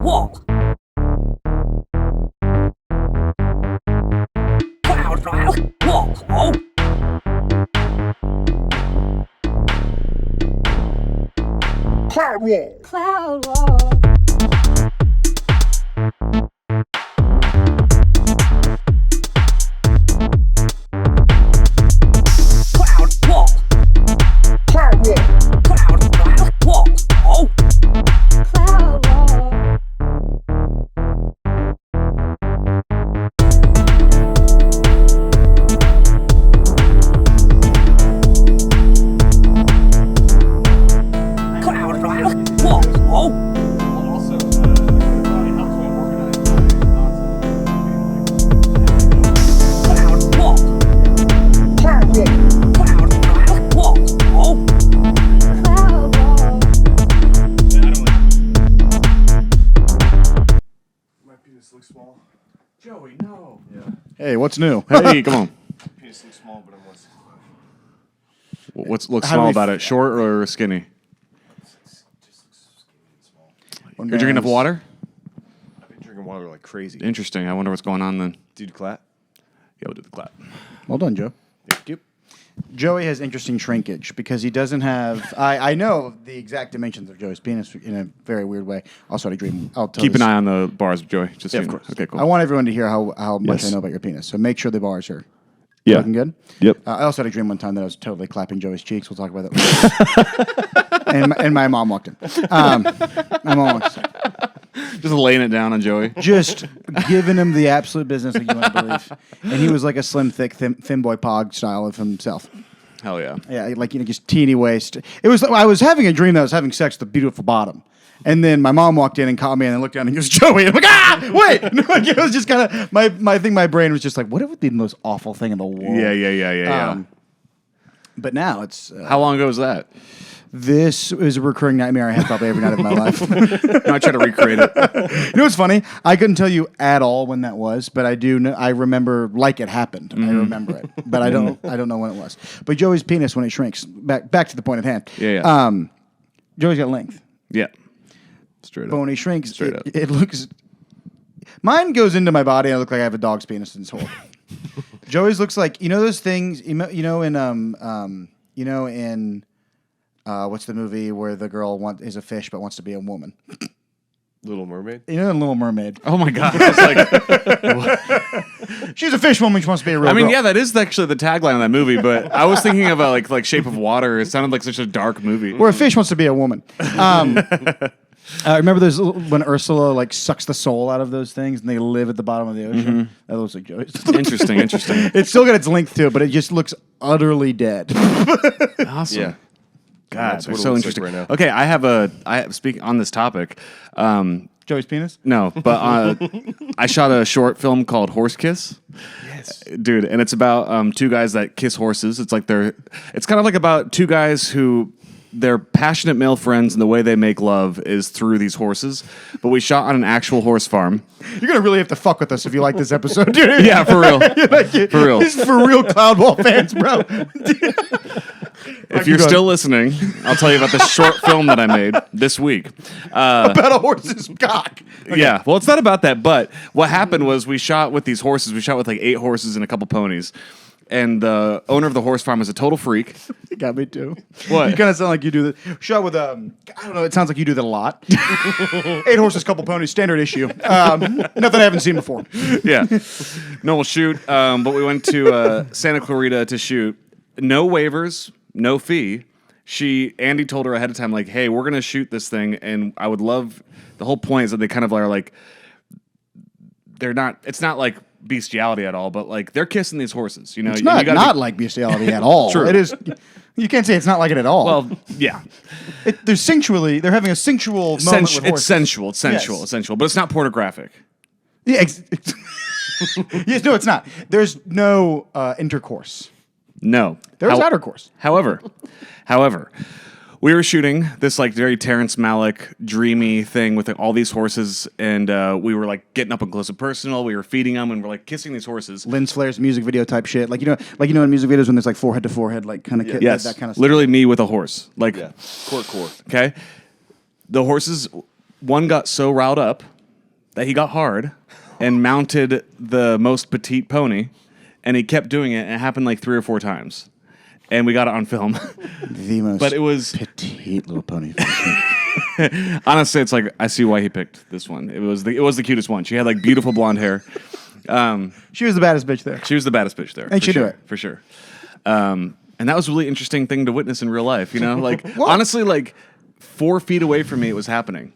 walk. Cloud cloud walk. Oh. Cloud walk. Cloud walk. Joey, no. Yeah. Hey, what's new? Hey, come on. Penis looks small, but I'm less. What looks small about it? Short or skinny? Just looks skinny and small. You're drinking enough water? I've been drinking water like crazy. Interesting. I wonder what's going on then. Dude, clap. Yeah, we'll do the clap. Well done, Joe. Thank you. Joey has interesting shrinkage because he doesn't have. I know the exact dimensions of Joey's penis in a very weird way. Also, I'll tell Keep this. an eye on the bars, Joey. Just Yeah, so you of know. course. Okay, cool. I want everyone to hear how much Yes. I know about your penis. So make sure the bars are Yeah. looking good. Yep. I also had a dream one time that I was totally clapping Joey's cheeks. We'll talk about that later. and my mom walked in. My mom walked in. Just laying it down on Joey. Just giving him the absolute business that you wouldn't believe. And he was like a slim, thick, thin boy Pog style of himself. Hell yeah. Yeah, like, just teeny waist. It was. I was having a dream that I was having sex with a beautiful bottom. And then my mom walked in and caught me and I looked down and goes, Joey. I'm like, wait. Like, it was just kind of, my brain was just like, what would be the most awful thing in the world? Yeah. But now it's, How long ago was that? this is a recurring nightmare I have probably every night of my life. No, I try to recreate it. You know what's funny? I couldn't tell you at all when that was, but I do. I remember like it happened. I remember it, but I don't know when it was. But Joey's penis when it shrinks. Back to the point at hand. Yeah. Joey's got length, Yeah. Straight but up. when he shrinks, Straight up. it looks. Mine goes into my body. And I look like I have a dog's penis in its hole. Joey's looks like those things. In what's the movie where the girl is a fish but wants to be a woman? Little Mermaid. You know, in Little Mermaid. Oh my God. It's like, She's a fish woman. She wants to be a real I mean, girl. yeah, that is actually the tagline of that movie, but I was thinking of like Shape of Water. It sounded like such a dark movie. Where a fish wants to be a woman. Remember there's when Ursula like sucks the soul out of those things and they live at the bottom of the ocean? That looks like Joey's. Interesting. It's still got its length to it, but it just looks utterly dead. Awesome. Yeah. God, That's they're what it so looks like interesting. right now. Okay, I speak on this topic. Joey's penis? No, but I shot a short film called Horse Kiss. Yes. Dude, and it's about two guys that kiss horses. It's kind of like about two guys who they're passionate male friends, and the way they make love is through these horses. But we shot on an actual horse farm. You're gonna really have to fuck with us if you like this episode, dude. Yeah, for real. For real. This is for real Cloudwall fans, bro. If you're still listening, I'll tell you about the short film that I made this week. About a horse's cock. Yeah, well, it's not about that, but what happened was we shot with these horses. We shot with like 8 horses and a couple ponies. And the owner of the horse farm is a total freak. It got me too. What? You kind of sound like you do that. Shot with I don't know. It sounds like you do that a lot. 8 horses, couple ponies, standard issue. Nothing I haven't seen before. Yeah. Normal shoot. But we went to Santa Clarita to shoot. No waivers, no fee. Andy told her ahead of time, like, hey, we're going to shoot this thing. And I would love, the whole point is that they kind of are like, it's not like bestiality at all, but like they're kissing these horses. You know, It's not like bestiality at all. True. It is. You can't say it's not like it at all. Well, yeah. They're having a sensual moment with horses. It's sensual. It's sensual. Yes. It's sensual, but it's not pornographic. Yeah. Yes, no, it's not. There's no intercourse. No. There's outercourse. However, we were shooting this like very Terrence Malick dreamy thing with all these horses, and we were like getting up and close and personal. We were feeding them, and we're like kissing these horses. Lens flares, music video type shit. Like in music videos when there's like forehead to forehead, like kind of Yes, that kind of stuff. literally me with a horse. Like, Yeah. Core. okay, the horses. One got so riled up that he got hard and mounted the most petite pony, and he kept doing it, and it happened like 3 or 4 times. And we got it on film. The most But it was petite little pony. honestly, it's like I see why he picked this one. It was the cutest one. She had like beautiful blonde hair. She was the baddest bitch there. She was the baddest bitch there. And she sure, knew it. for sure. And that was a really interesting thing to witness in real life. You know, like honestly, like 4 feet away from me, it was happening.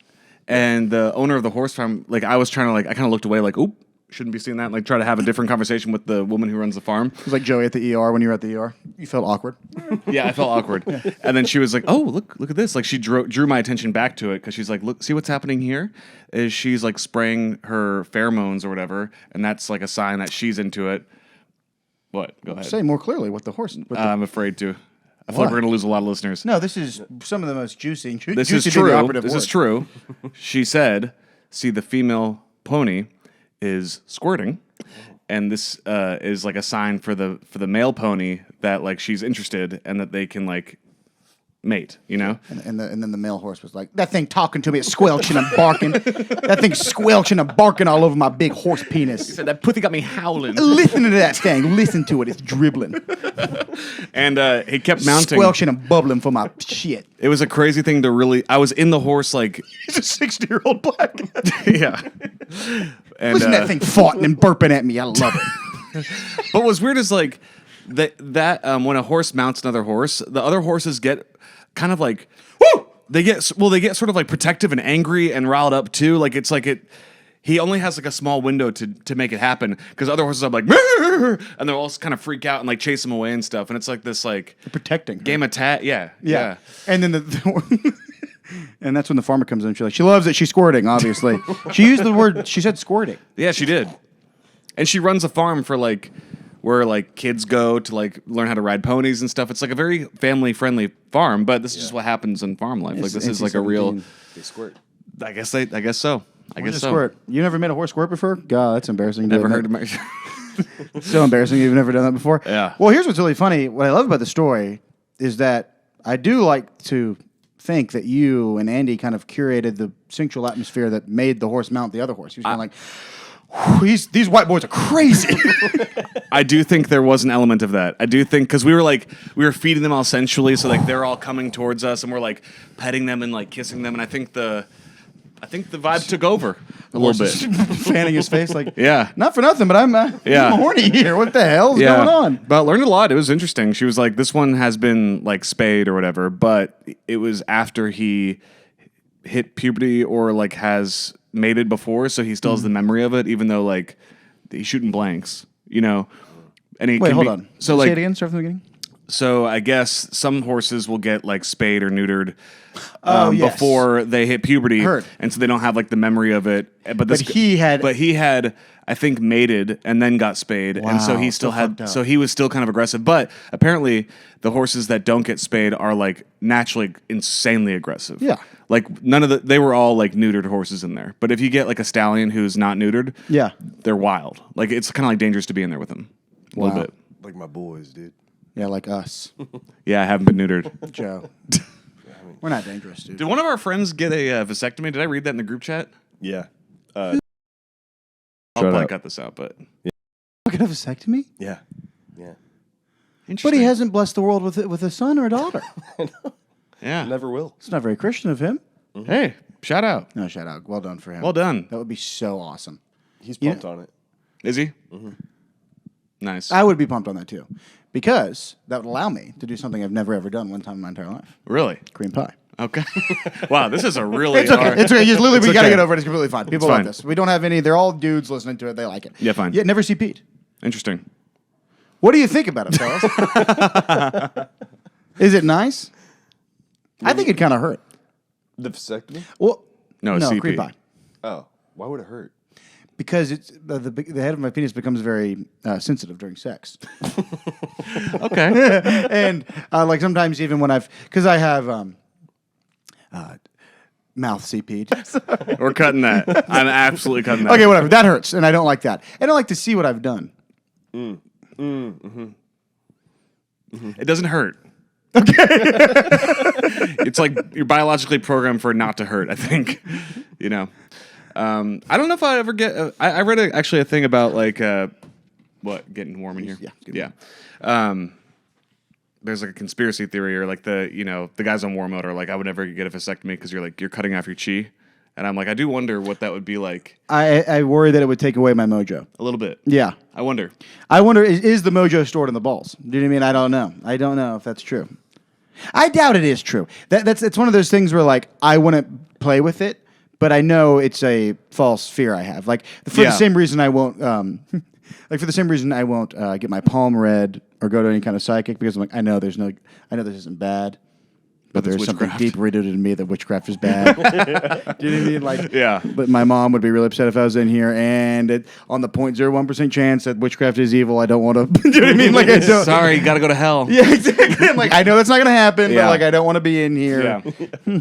And the owner of the horse farm, like I was trying to like, I kind of looked away, like, oop. Shouldn't be seeing that. And, like, try to have a different conversation with the woman who runs the farm. It was like Joey at the ER when you were at the ER. You felt awkward. Yeah, I felt awkward. And then she was like, "Oh, look at this!" Like she drew my attention back to it because she's like, "Look, see what's happening here? Is she's like spraying her pheromones or whatever, and that's like a sign that she's into it." What? Go ahead. Say more clearly what the horse. I'm afraid to. I feel like we're going to lose a lot of listeners. No, this is some of the most juicy. This juicy is being the true. operative This word. is true. She said, "See, the female pony is squirting." And this is like a sign for the male pony that like she's interested and that they can like mate, you know? And then the male horse was like, that thing talking to me, it's squelching and barking. That thing's squelching and barking all over my big horse penis. So that pussy got me howling. Listen to that thing. Listen to it. It's dribbling. And he kept mounting. Squelching and bubbling for my shit. It was a crazy thing to really. I was in the horse like. He's a 60-year-old black guy. Yeah. And, Listen to that thing farting and burping at me. I love it. But what's weird is like that when a horse mounts another horse, the other horses get kind of like, woo! They get sort of like protective and angry and riled up too. Like it's like it. He only has like a small window to make it happen because other horses are like, "Murr!" And they'll all kind of freak out and like chase him away and stuff. And it's like this like Protecting her. game of tag. Yeah. And then and that's when the farmer comes in. She's like, she loves it. She's squirting, obviously. She used the word, she said squirting. Yeah, she did. And she runs a farm for like where like kids go to like learn how to ride ponies and stuff. It's like a very family friendly farm, but this is just what happens in farm life. Like this is like a real. They squirt. I guess so. I guess so. Squirt. You never made a horse squirt before? God, that's embarrassing. Never heard of my. So embarrassing. You've never done that before? Yeah. Well, here's what's really funny. What I love about the story is that I do like to think that you and Andy kind of curated the sensual atmosphere that made the horse mount the other horse. He was kind of like, these white boys are crazy. I do think there was an element of that. I do think because we were feeding them all sensually, so like they're all coming towards us, and we're like petting them and like kissing them, and I think the vibe took over a little bit. Fanning his face like, Yeah. not for nothing, but I'm horny here. What the hell's going on? But I learned a lot. It was interesting. She was like, this one has been like spayed or whatever, but it was after he hit puberty or like has mated before, so he still has the memory of it, even though like he's shooting blanks, you know. And he Wait, can hold be- on. So Say like it again. Start from the beginning. So I guess some horses will get like spayed or neutered Yes. before they hit puberty, Heard. and so they don't have like the memory of it. But he had- I think mated and then got spayed, and so Wow, he so still had, fucked up. so he was still kind of aggressive. But apparently, the horses that don't get spayed are like naturally insanely aggressive. Yeah. like they were all like neutered horses in there. But if you get like a stallion who's not neutered, Yeah. they're wild. Like it's kind of like dangerous to be in there with them a little Wow. bit. Like my boys, dude. Yeah, like us, Yeah, I haven't been neutered. Joe. We're not dangerous, dude. Did one of our friends get a vasectomy? Did I read that in the group chat? Yeah. I'll Shut probably up. cut this out, but Look at a vasectomy? Yeah. Yeah. interesting. But he hasn't blessed the world with a son or a daughter. Yeah. Never will. It's not very Christian of him. Hey, shout out. No, shout out. Well done for him. Well done. That would be so awesome. He's pumped on it. Is he? Mm-hmm. Nice. I would be pumped on that too, because that would allow me to do something I've never ever done one time in my entire life: Really? cream pie. Okay. Wow, this is a really It's okay. hard. It's okay. Literally, we It's gotta okay. get over it. It's completely fine. People It's love fine. this. We don't have any. They're all dudes listening to it. They like it. Yeah, fine. Yeah, never see Pete. Interesting. What do you think about it, fellas? Is it nice? I think it kind of hurt. The vasectomy? Well, No, no, CP. cream pie. Oh. Why would it hurt? Because it's the head of my penis becomes very sensitive during sex, Okay. and like sometimes even when because I have mouth CP'd. We're cutting that. I'm absolutely cutting that. Okay, whatever. That hurts, and I don't like that. I don't like to see what I've done. It doesn't hurt. Okay. It's like you're biologically programmed for it not to hurt, I think. You know. I don't know if I ever get. I read actually a thing about like what getting warm in here. Yeah. There's like a conspiracy theory, or like the guys on War Mode are like, I would never get a vasectomy because you're cutting off your chi, and I'm like, I do wonder what that would be like. I worry that it would take away my mojo. A little bit. Yeah. I wonder. Is the mojo stored in the balls? Do you know what I mean? I don't know. I don't know if that's true. I doubt it is true. It's one of those things where like I wouldn't play with it, but I know it's a false fear I have. Like for the same reason I won't get my palm read or go to any kind of psychic, because I'm like, I know this isn't bad, but there's something deep rooted in me that witchcraft is bad. Do you know what I mean? Like, yeah. But my mom would be really upset if I was in here, and on the 0.01% chance that witchcraft is evil, I don't want to. Do you know what I mean? Like, I don't. Sorry, you got to go to hell. Yeah, exactly. I'm like, I know that's not going to happen, but like, I don't want to be in here. Yeah.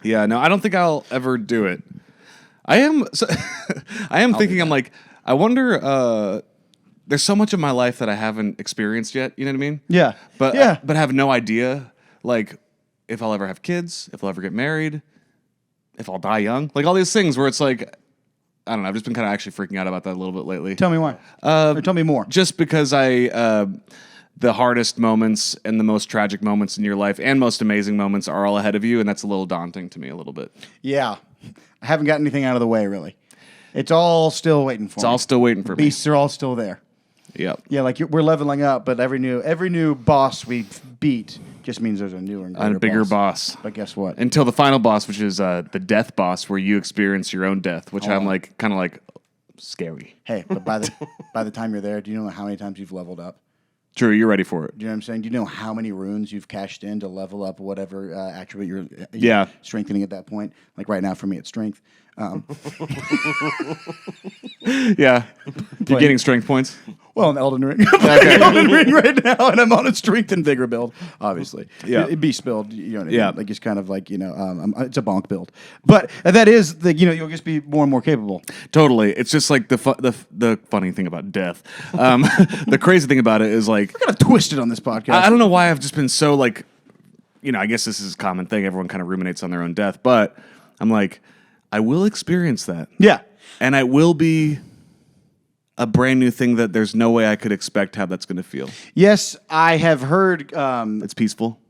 Yeah. No, I don't think I'll ever do it. I am thinking. I'm like, I wonder. There's so much of my life that I haven't experienced yet. You know what I mean? Yeah. But have no idea, like, if I'll ever have kids, if I'll ever get married, if I'll die young, like all these things where it's like, I don't know. I've just been kind of actually freaking out about that a little bit lately. Tell me why. Or tell me more. Just because the hardest moments and the most tragic moments in your life and most amazing moments are all ahead of you, and that's a little daunting to me a little bit. Yeah. I haven't got anything out of the way, really. It's all still waiting for me. It's all still waiting for me. Beasts are all still there. Yep. Yeah, like we're leveling up, but every new boss we beat just means there's a newer and bigger boss. But guess what? Until the final boss, which is the death boss, where you experience your own death, which I'm like kind of like scary. Hey, but by the time you're there, do you know how many times you've leveled up? True, you're ready for it. Do you know what I'm saying? Do you know how many runes you've cashed in to level up whatever attribute you're strengthening at that point? Like right now, for me, it's strength. Yeah. You're getting strength points? Well, in Elden Ring. I'm playing Elden Ring right now, and I'm on a strength and vigor build, obviously. Yeah. It'd be spilled, you know what I mean? Yeah. Like, it's kind of like, it's a bonk build. But that is, you'll just be more and more capable. Totally. It's just like the funny thing about death. The crazy thing about it is like... We're kind of twisted on this podcast. I don't know why I've just been so like... I guess this is a common thing. Everyone kind of ruminates on their own death. But I'm like, I will experience that. Yeah. And I will be... a brand new thing that there's no way I could expect how that's going to feel. Yes, I have heard... It's peaceful.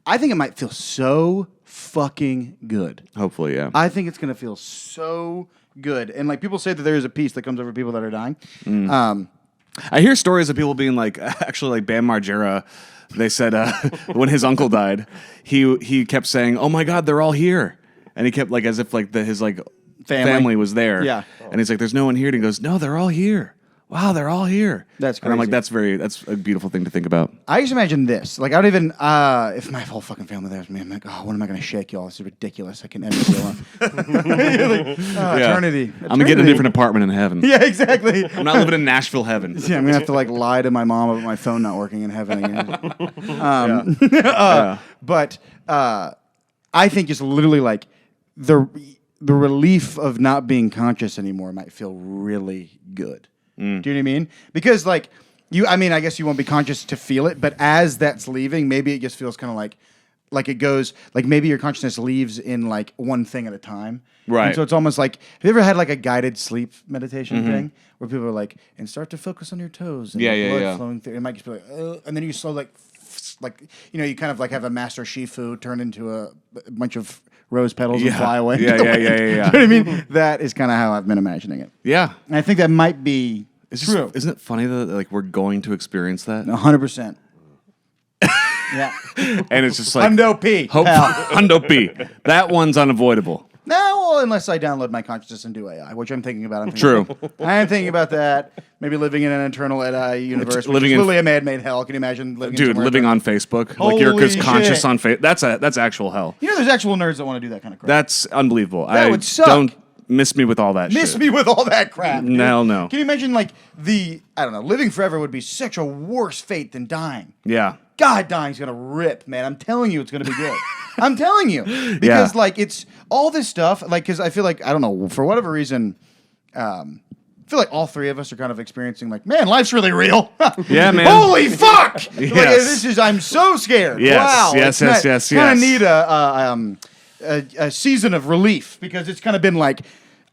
I think it might feel so fucking good. Hopefully, yeah. I think it's going to feel so good. And like people say that there is a peace that comes over people that are dying. I hear stories of people being like, actually like Bam Margera, they said when his uncle died, he kept saying, oh my God, they're all here. And he kept like as if like his like... family was there. Yeah. And he's like, there's no one here. And he goes, no, they're all here. Wow, they're all here. That's And I'm like, crazy. that's a beautiful thing to think about. I just imagine this. Like, I don't even, if my whole fucking family there was me, I'm like, oh, when am I going to shake y'all? This is ridiculous. I can end it alone. Eternity. I'm going to get in a different apartment in heaven. Yeah, exactly. I'm not living in Nashville heaven. Yeah, I'm going to have to, like, lie to my mom about my phone not working in heaven again. But I think just literally, like, the relief of not being conscious anymore might feel really good. Do you know what I mean? Because like I guess you won't be conscious to feel it, but as that's leaving, maybe it just feels kind of like it goes, like maybe your consciousness leaves in like one thing at a time. Right. And so it's almost like, have you ever had like a guided sleep meditation thing where people are like, and start to focus on your toes and blood flowing through. It might just be like, and then you slow like, you kind of like have a master Shifu turn into a bunch of rose petals and fly away. Yeah. You know what I mean? That is kind of how I've been imagining it. Yeah. And I think that might be true. Isn't it funny that like we're going to experience that? 100%. Yeah. And it's just like... Hundo P. Hundo P. That one's unavoidable. No, well, unless I download my consciousness and do AI, which I'm thinking about. True. I am thinking about that. Maybe living in an eternal AI universe, which is literally a man-made hell. Can you imagine living living on Facebook? Holy like you're just conscious shit. on Facebook. That's actual hell. You know, there's actual nerds that want to do that kind of crap. That's unbelievable. That would suck. Don't miss me with all that shit. Miss me with all that crap. Dude. No. Can you imagine, like, I don't know, living forever would be such a worse fate than dying. Yeah. God, dying's going to rip, man. I'm telling you it's going to be good. I'm telling you. Because, like, it's all this stuff, like, because I feel like, I don't know, for whatever reason, I feel like all three of us are kind of experiencing, like, man, life's really real. Yeah, man. Holy fuck! Yes. Like, I'm so scared. Yes, Wow. yes. Kind of need a season of relief because it's kind of been like,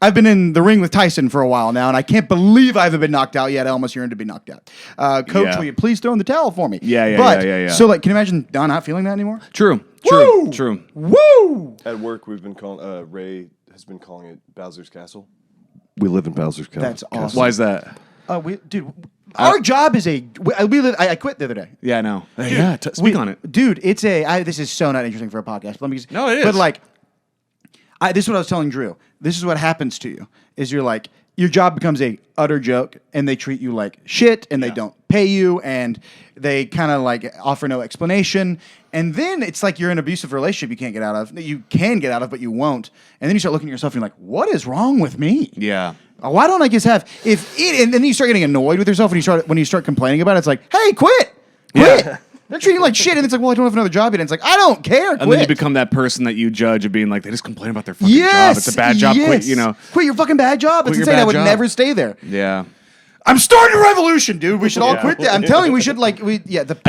I've been in the ring with Tyson for a while now, and I can't believe I haven't been knocked out yet. I almost yearn to be knocked out. Coach, Yeah. will you please throw in the towel for me? Yeah. So, like, can you imagine Don not feeling that anymore? True. Woo! Woo! At work, we've been calling. Ray has been calling it Bowser's Castle. We live in Bowser's Castle. That's awesome. Why is that? Our job is I quit the other day. Yeah, I know. Speak on it. Dude, this is so not interesting for a podcast. Let me just, No, it is. But like, this is what I was telling Drew. This is what happens to you, is you're like, your job becomes a utter joke, and they treat you like shit, and they don't pay you, and they kind of like offer no explanation. And then it's like you're in an abusive relationship you can't get out of. You can get out of, but you won't. And then you start looking at yourself and you're like, what is wrong with me? Yeah. Why don't I just have and then you start getting annoyed with yourself when you start complaining about it. It's like, hey, quit. Yeah. They're treating you like shit, and it's like, well, I don't have another job yet. And it's like, I don't care. Quit. And then you become that person that you judge of being like, they just complain about their fucking job. It's a bad job. Quit. Quit your fucking bad job. It's your insane. bad I would job. never stay there. Yeah. I'm starting a revolution, dude. We should all quit that. I'm telling you, we should I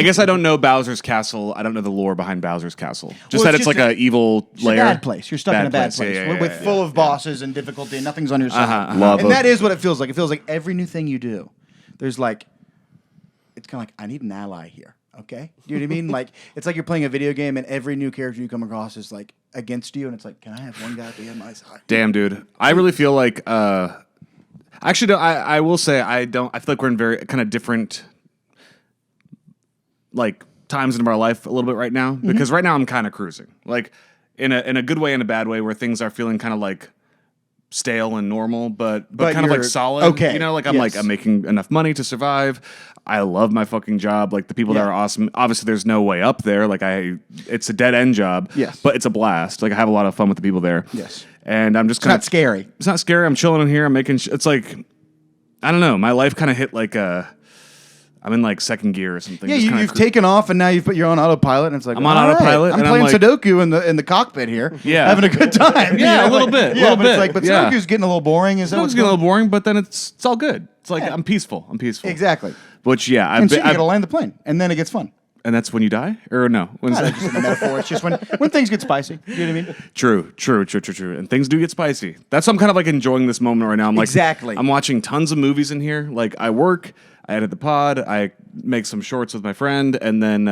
guess I don't know Bowser's Castle. I don't know the lore behind Bowser's Castle. Just Well, that it's it's like just an evil It's lair. a bad place. You're stuck in a bad place Yeah, with full of bosses and difficulty, and nothing's on your side. Lava. And that is what it feels like. It feels like every new thing you do, there's like, it's kind of like, I need an ally here. Okay, do you know what I mean? Like, it's like you're playing a video game, and every new character you come across is like against you, and it's like, can I have one guy be on my side? Damn, dude. I really feel like. Actually, no, I will say I don't. I feel like we're in very kind of different, like, times in our life a little bit right now. Because right now I'm kind of cruising, like in a good way and a bad way, where things are feeling kind of like stale and normal, but kind of like solid. okay. You know, like I'm making enough money to survive. I love my fucking job. Like the people that are awesome. Obviously, there's no way up there. Like it's a dead end job. Yes. But it's a blast. Like I have a lot of fun with the people there. Yes. And I'm just It's not scary. It's not scary. I'm chilling in here. I'm making. It's like, I don't know. My life kind of hit like I'm in like second gear or something. Yeah, Just kinda you've taken off, and now you've put your own autopilot, and it's like, I'm on all right, autopilot, I'm and playing I'm like- Sudoku in the cockpit here. Yeah. having a good time. Yeah, You a little bit, Yeah, little but bit. it's like, but Yeah. Sudoku's getting a little boring. Is that It's what's getting a going little boring, but then it's all good. It's like I'm peaceful. I'm peaceful. Exactly. Which And soon you gotta land the plane, and then it gets fun. and that's when you die, or no? When's That's just a metaphor. It's just when things get spicy. You know what I mean? True. And things do get spicy. That's why I'm kind of like enjoying this moment right now. I'm like, Exactly. I'm watching tons of movies in here. Like I work, I edit the pod, I make some shorts with my friend, and then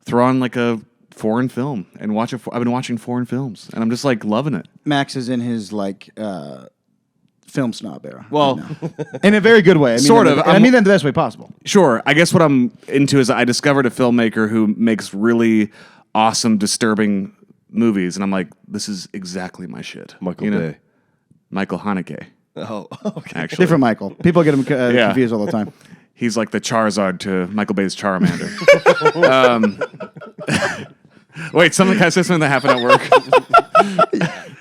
throw on like a foreign film and watch I've been watching foreign films, and I'm just like loving it. Max is in his like film snob era. Well, right now. In a very good way. I mean, Sort of. I mean that in the best way possible. Sure. I guess what I'm into is I discovered a filmmaker who makes really awesome, disturbing movies, and I'm like, this is exactly my shit. Michael Bay. Michael Haneke. Oh, okay. Actually, Different Michael. People get him confused all the time. He's like the Charizard to Michael Bay's Charmander. Wait, can I say something that happened at work?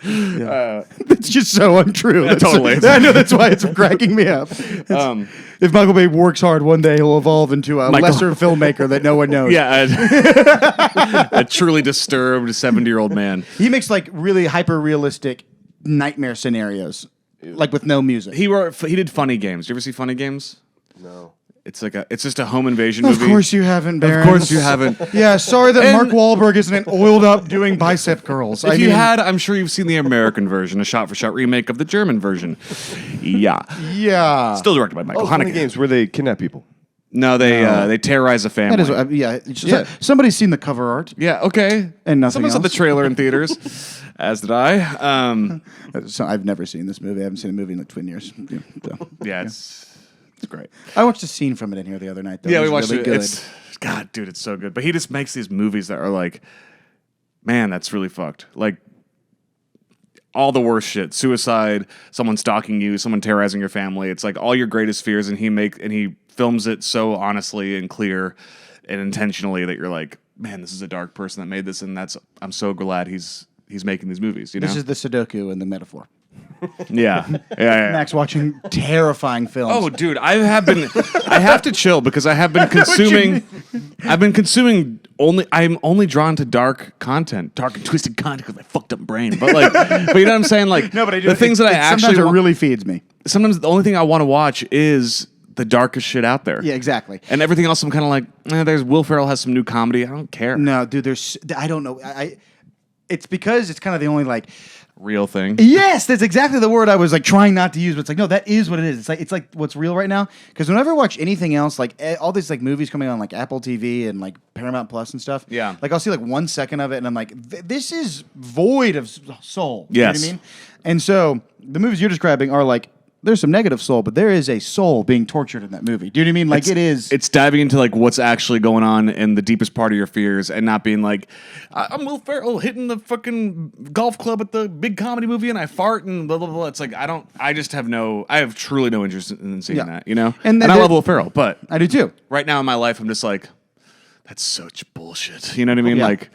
It's just so untrue. That's totally. I know that's why it's cracking me up. If Michael Bay works hard, one day he'll evolve into a lesser filmmaker that no one knows. Yeah, a truly disturbed 70-year-old man. He makes like really hyper realistic nightmare scenarios, like with no music. He did Funny Games. Do you ever see Funny Games? No. It's just a home invasion Of movie. course you haven't, Baron. Of course you haven't. Yeah, sorry that And- Mark Wahlberg isn't oiled up doing bicep curls. If you had, I'm sure you've seen the American version, a shot-for-shot remake of the German version. Yeah. Yeah. Still directed by Michael Funny Haneke. Games where they kidnap people. No, they terrorize a family. That is, it's just- somebody's seen the cover art. Yeah, okay. And nothing Someone saw the else. trailer in theaters, as did I. So I've never seen this movie. I haven't seen a movie in like 20 years. Yeah, so. Yeah, it's great. I watched a scene from it in here the other night. Though. Yeah, It we was watched really it. Good. It's God, dude, it's so good. But he just makes these movies that are like, man, that's really fucked. Like all the worst shit: suicide, someone stalking you, someone terrorizing your family. It's like all your greatest fears, and he films it so honestly and clear and intentionally that you're like, man, this is a dark person that made this, and I'm so glad he's making these movies. You know, This is the Sudoku and the metaphor. yeah. Max watching terrifying films. Oh, dude, I have to chill because I have been consuming. I've been consuming I'm only drawn to dark content, dark and twisted content because my fucked up brain. But but you know what I'm saying? Like, no, but I do. The things that I actually sometimes it really feeds me. Sometimes the only thing I want to watch is the darkest shit out there. Yeah, exactly. And everything else, I'm kind of like, there's Will Ferrell has some new comedy. I don't care. No, dude, I don't know. It's because it's kind of the only like. Real thing. Yes, that's exactly the word I was like trying not to use, but it's like no, that is what it is. It's like what's real right now. Because whenever I watch anything else, like all these like movies coming on like Apple TV and like Paramount Plus and stuff, Yeah. like I'll see like 1 second of it, and I'm like, this is void of soul. Yes. You know what I mean? And so the movies you're describing are like. There's some negative soul, but there is a soul being tortured in that movie. Do you know what I mean? Like it is. It's diving into like what's actually going on in the deepest part of your fears, and not being like, I'm Will Ferrell hitting the fucking golf club at the big comedy movie, and I fart and blah blah blah. It's like I have truly no interest in seeing that, you know. And I love Will Ferrell, but I do too. right now in my life, I'm just like, that's such bullshit. You know what I mean? Yeah. Like,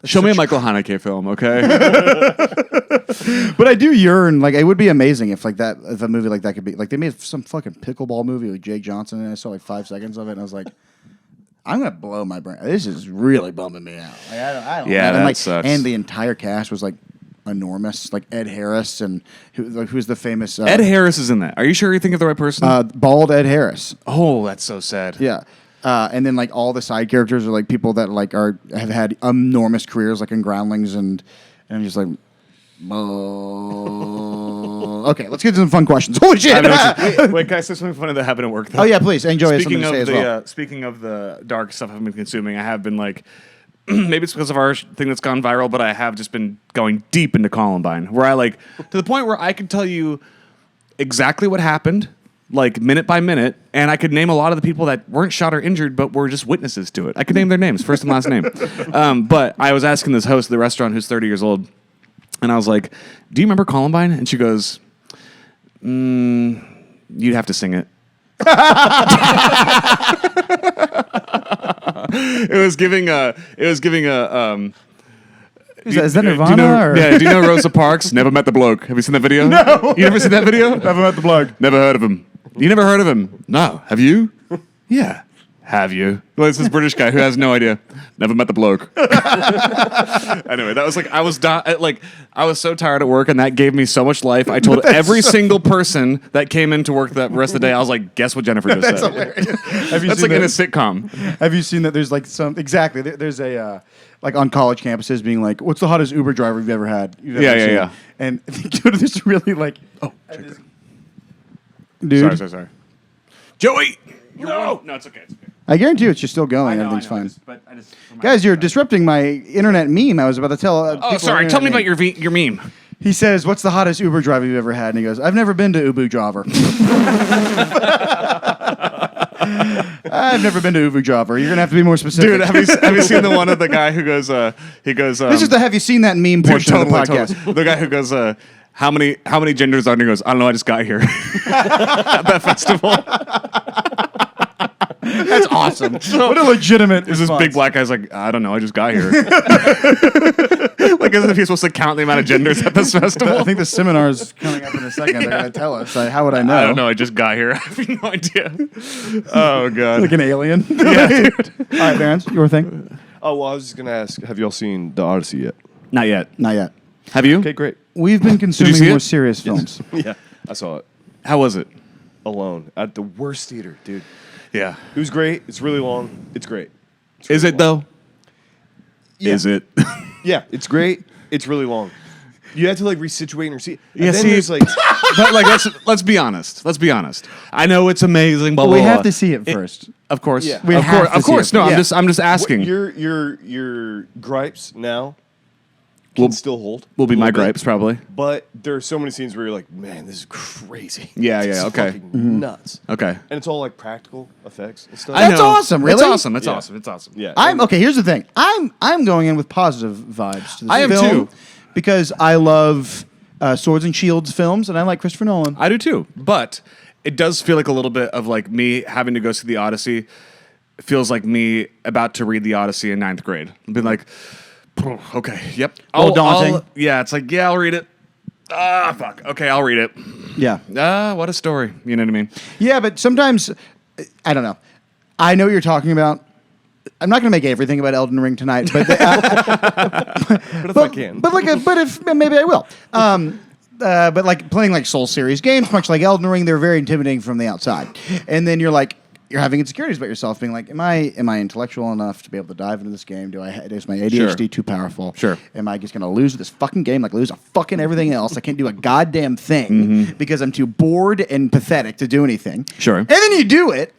show me a Michael Haneke film, okay? But I do yearn. Like, it would be amazing if if a movie like that could be like they made some fucking pickleball movie with Jake Johnson, and I saw like 5 seconds of it, and I was like, I'm gonna blow my brain. This is really bumming me out. Like, I don't Yeah, know. that And, sucks. And the entire cast was like enormous. Like Ed Harris and who's the famous Ed Harris is in that. Are you sure you're thinking of the right person? bald Ed Harris. Oh, that's so sad. Yeah. And then like all the side characters are like people that like have had enormous careers like in Groundlings and I'm just like, okay, let's get to some fun questions. Holy shit! Wait, can I say something funny that happened at work? Though? Oh yeah, please. Enjoy something to say as well. Speaking of the dark stuff I've been consuming, I have been like, maybe it's because of our thing that's gone viral, but I have just been going deep into Columbine, where I like to the point where I could tell you exactly what happened, like minute by minute, and I could name a lot of the people that weren't shot or injured, but were just witnesses to it. I could name their names, first and last name. But I was asking this host of the restaurant, who's 30 years old, and I was like, "Do you remember Columbine?" And she goes, "You'd have to sing it." It was giving a. Is that Nirvana? Do you know Rosa Parks? Never met the bloke. Have you seen that video? No. You never seen that video? Never met the blog. Never heard of him. You never heard of him? No. Have you? Yeah. Have you? Well, it's this British guy who has no idea. Never met the bloke. Anyway, that was like I was so tired at work, and that gave me so much life. I told every single person that came into work that rest of the day, I was like, "Guess what Jennifer just That's said?" hilarious. Have you That's seen like in a that? sitcom. Have you seen that? There's like there's a like on college campuses being like, "What's the hottest Uber driver you've ever had?" Yeah. And dude, this really like, dude. Sorry. Joey. No, it's okay. It's okay. I guarantee you, it's just still going. Everything's fine. Guys, you're disrupting my internet meme. I was about to tell. Oh, sorry. Tell me about your meme. He says, "What's the hottest Uber driver you've ever had?" And he goes, "I've never been to Uber driver." I've never been to Uber driver. You're gonna have to be more specific, Dude, have you seen the one of the guy who goes? He goes. This is the have you seen that meme portion of the podcast? Totally. The guy who goes. How many genders are there? And he goes, I don't know. I just got here at that festival. That's awesome. What a legitimate. Is this big black guy's like, I don't know, I just got here. Like, isn't he supposed to count the amount of genders at this festival? I think the seminar's coming up in a second. They're going to tell us. How would I know? I don't know, I just got here. I have no idea. Oh, God. Like an alien. Yeah, dude. All right, Barons, your thing? Oh, well, I was just going to ask, have y'all seen The Odyssey yet? Not yet. Not yet. Have you? Okay, great. We've been consuming see more it? serious films. Yeah, I saw it. How was it? Alone. At the worst theater, dude. Yeah. It was great. It's really long. It's great. Is it, though? Yeah. Is it? Yeah, it's great. It's really long. You have to like resituate and receive. Yeah, And then see- there's like But like, let's be honest. Let's be honest. I know it's amazing, but We have to see it first. Of course. Yeah. We Of have course. to Of see course. it. No, Yeah. I'm just asking. your gripes now can still hold. Will be a my little bit, gripes probably. But there are so many scenes where you're like, man, this is crazy. Yeah, This yeah, is okay. fucking nuts. Okay. And it's all like practical effects and stuff. I That's know. awesome, It's really? awesome. It's Yeah. awesome. It's awesome. Yeah. I'm okay. Here's the thing. I'm going in with positive vibes to this I am film too. because I love swords and shields films, and I like Christopher Nolan. I do too. But it does feel like a little bit of like me having to go see the Odyssey. It feels like me about to read the Odyssey in 9th grade. I've been like, okay, yep. little daunting. Yeah, it's like, yeah, I'll read it. Ah, fuck. Okay, I'll read it. Yeah, What a story. You know what I mean? yeah, but sometimes I don't know. I know what you're talking about. I'm not going to make everything about Elden Ring tonight, but But if I can. but if maybe I will. But like playing like Soul series games, much like Elden Ring, they're very intimidating from the outside. And then you're like, you're having insecurities about yourself, being like, am I intellectual enough to be able to dive into this game? Is my ADHD too powerful? Sure. Am I just going to lose this fucking game like lose a fucking everything else? I can't do a goddamn thing because I'm too bored and pathetic to do anything. Sure. And then you do it,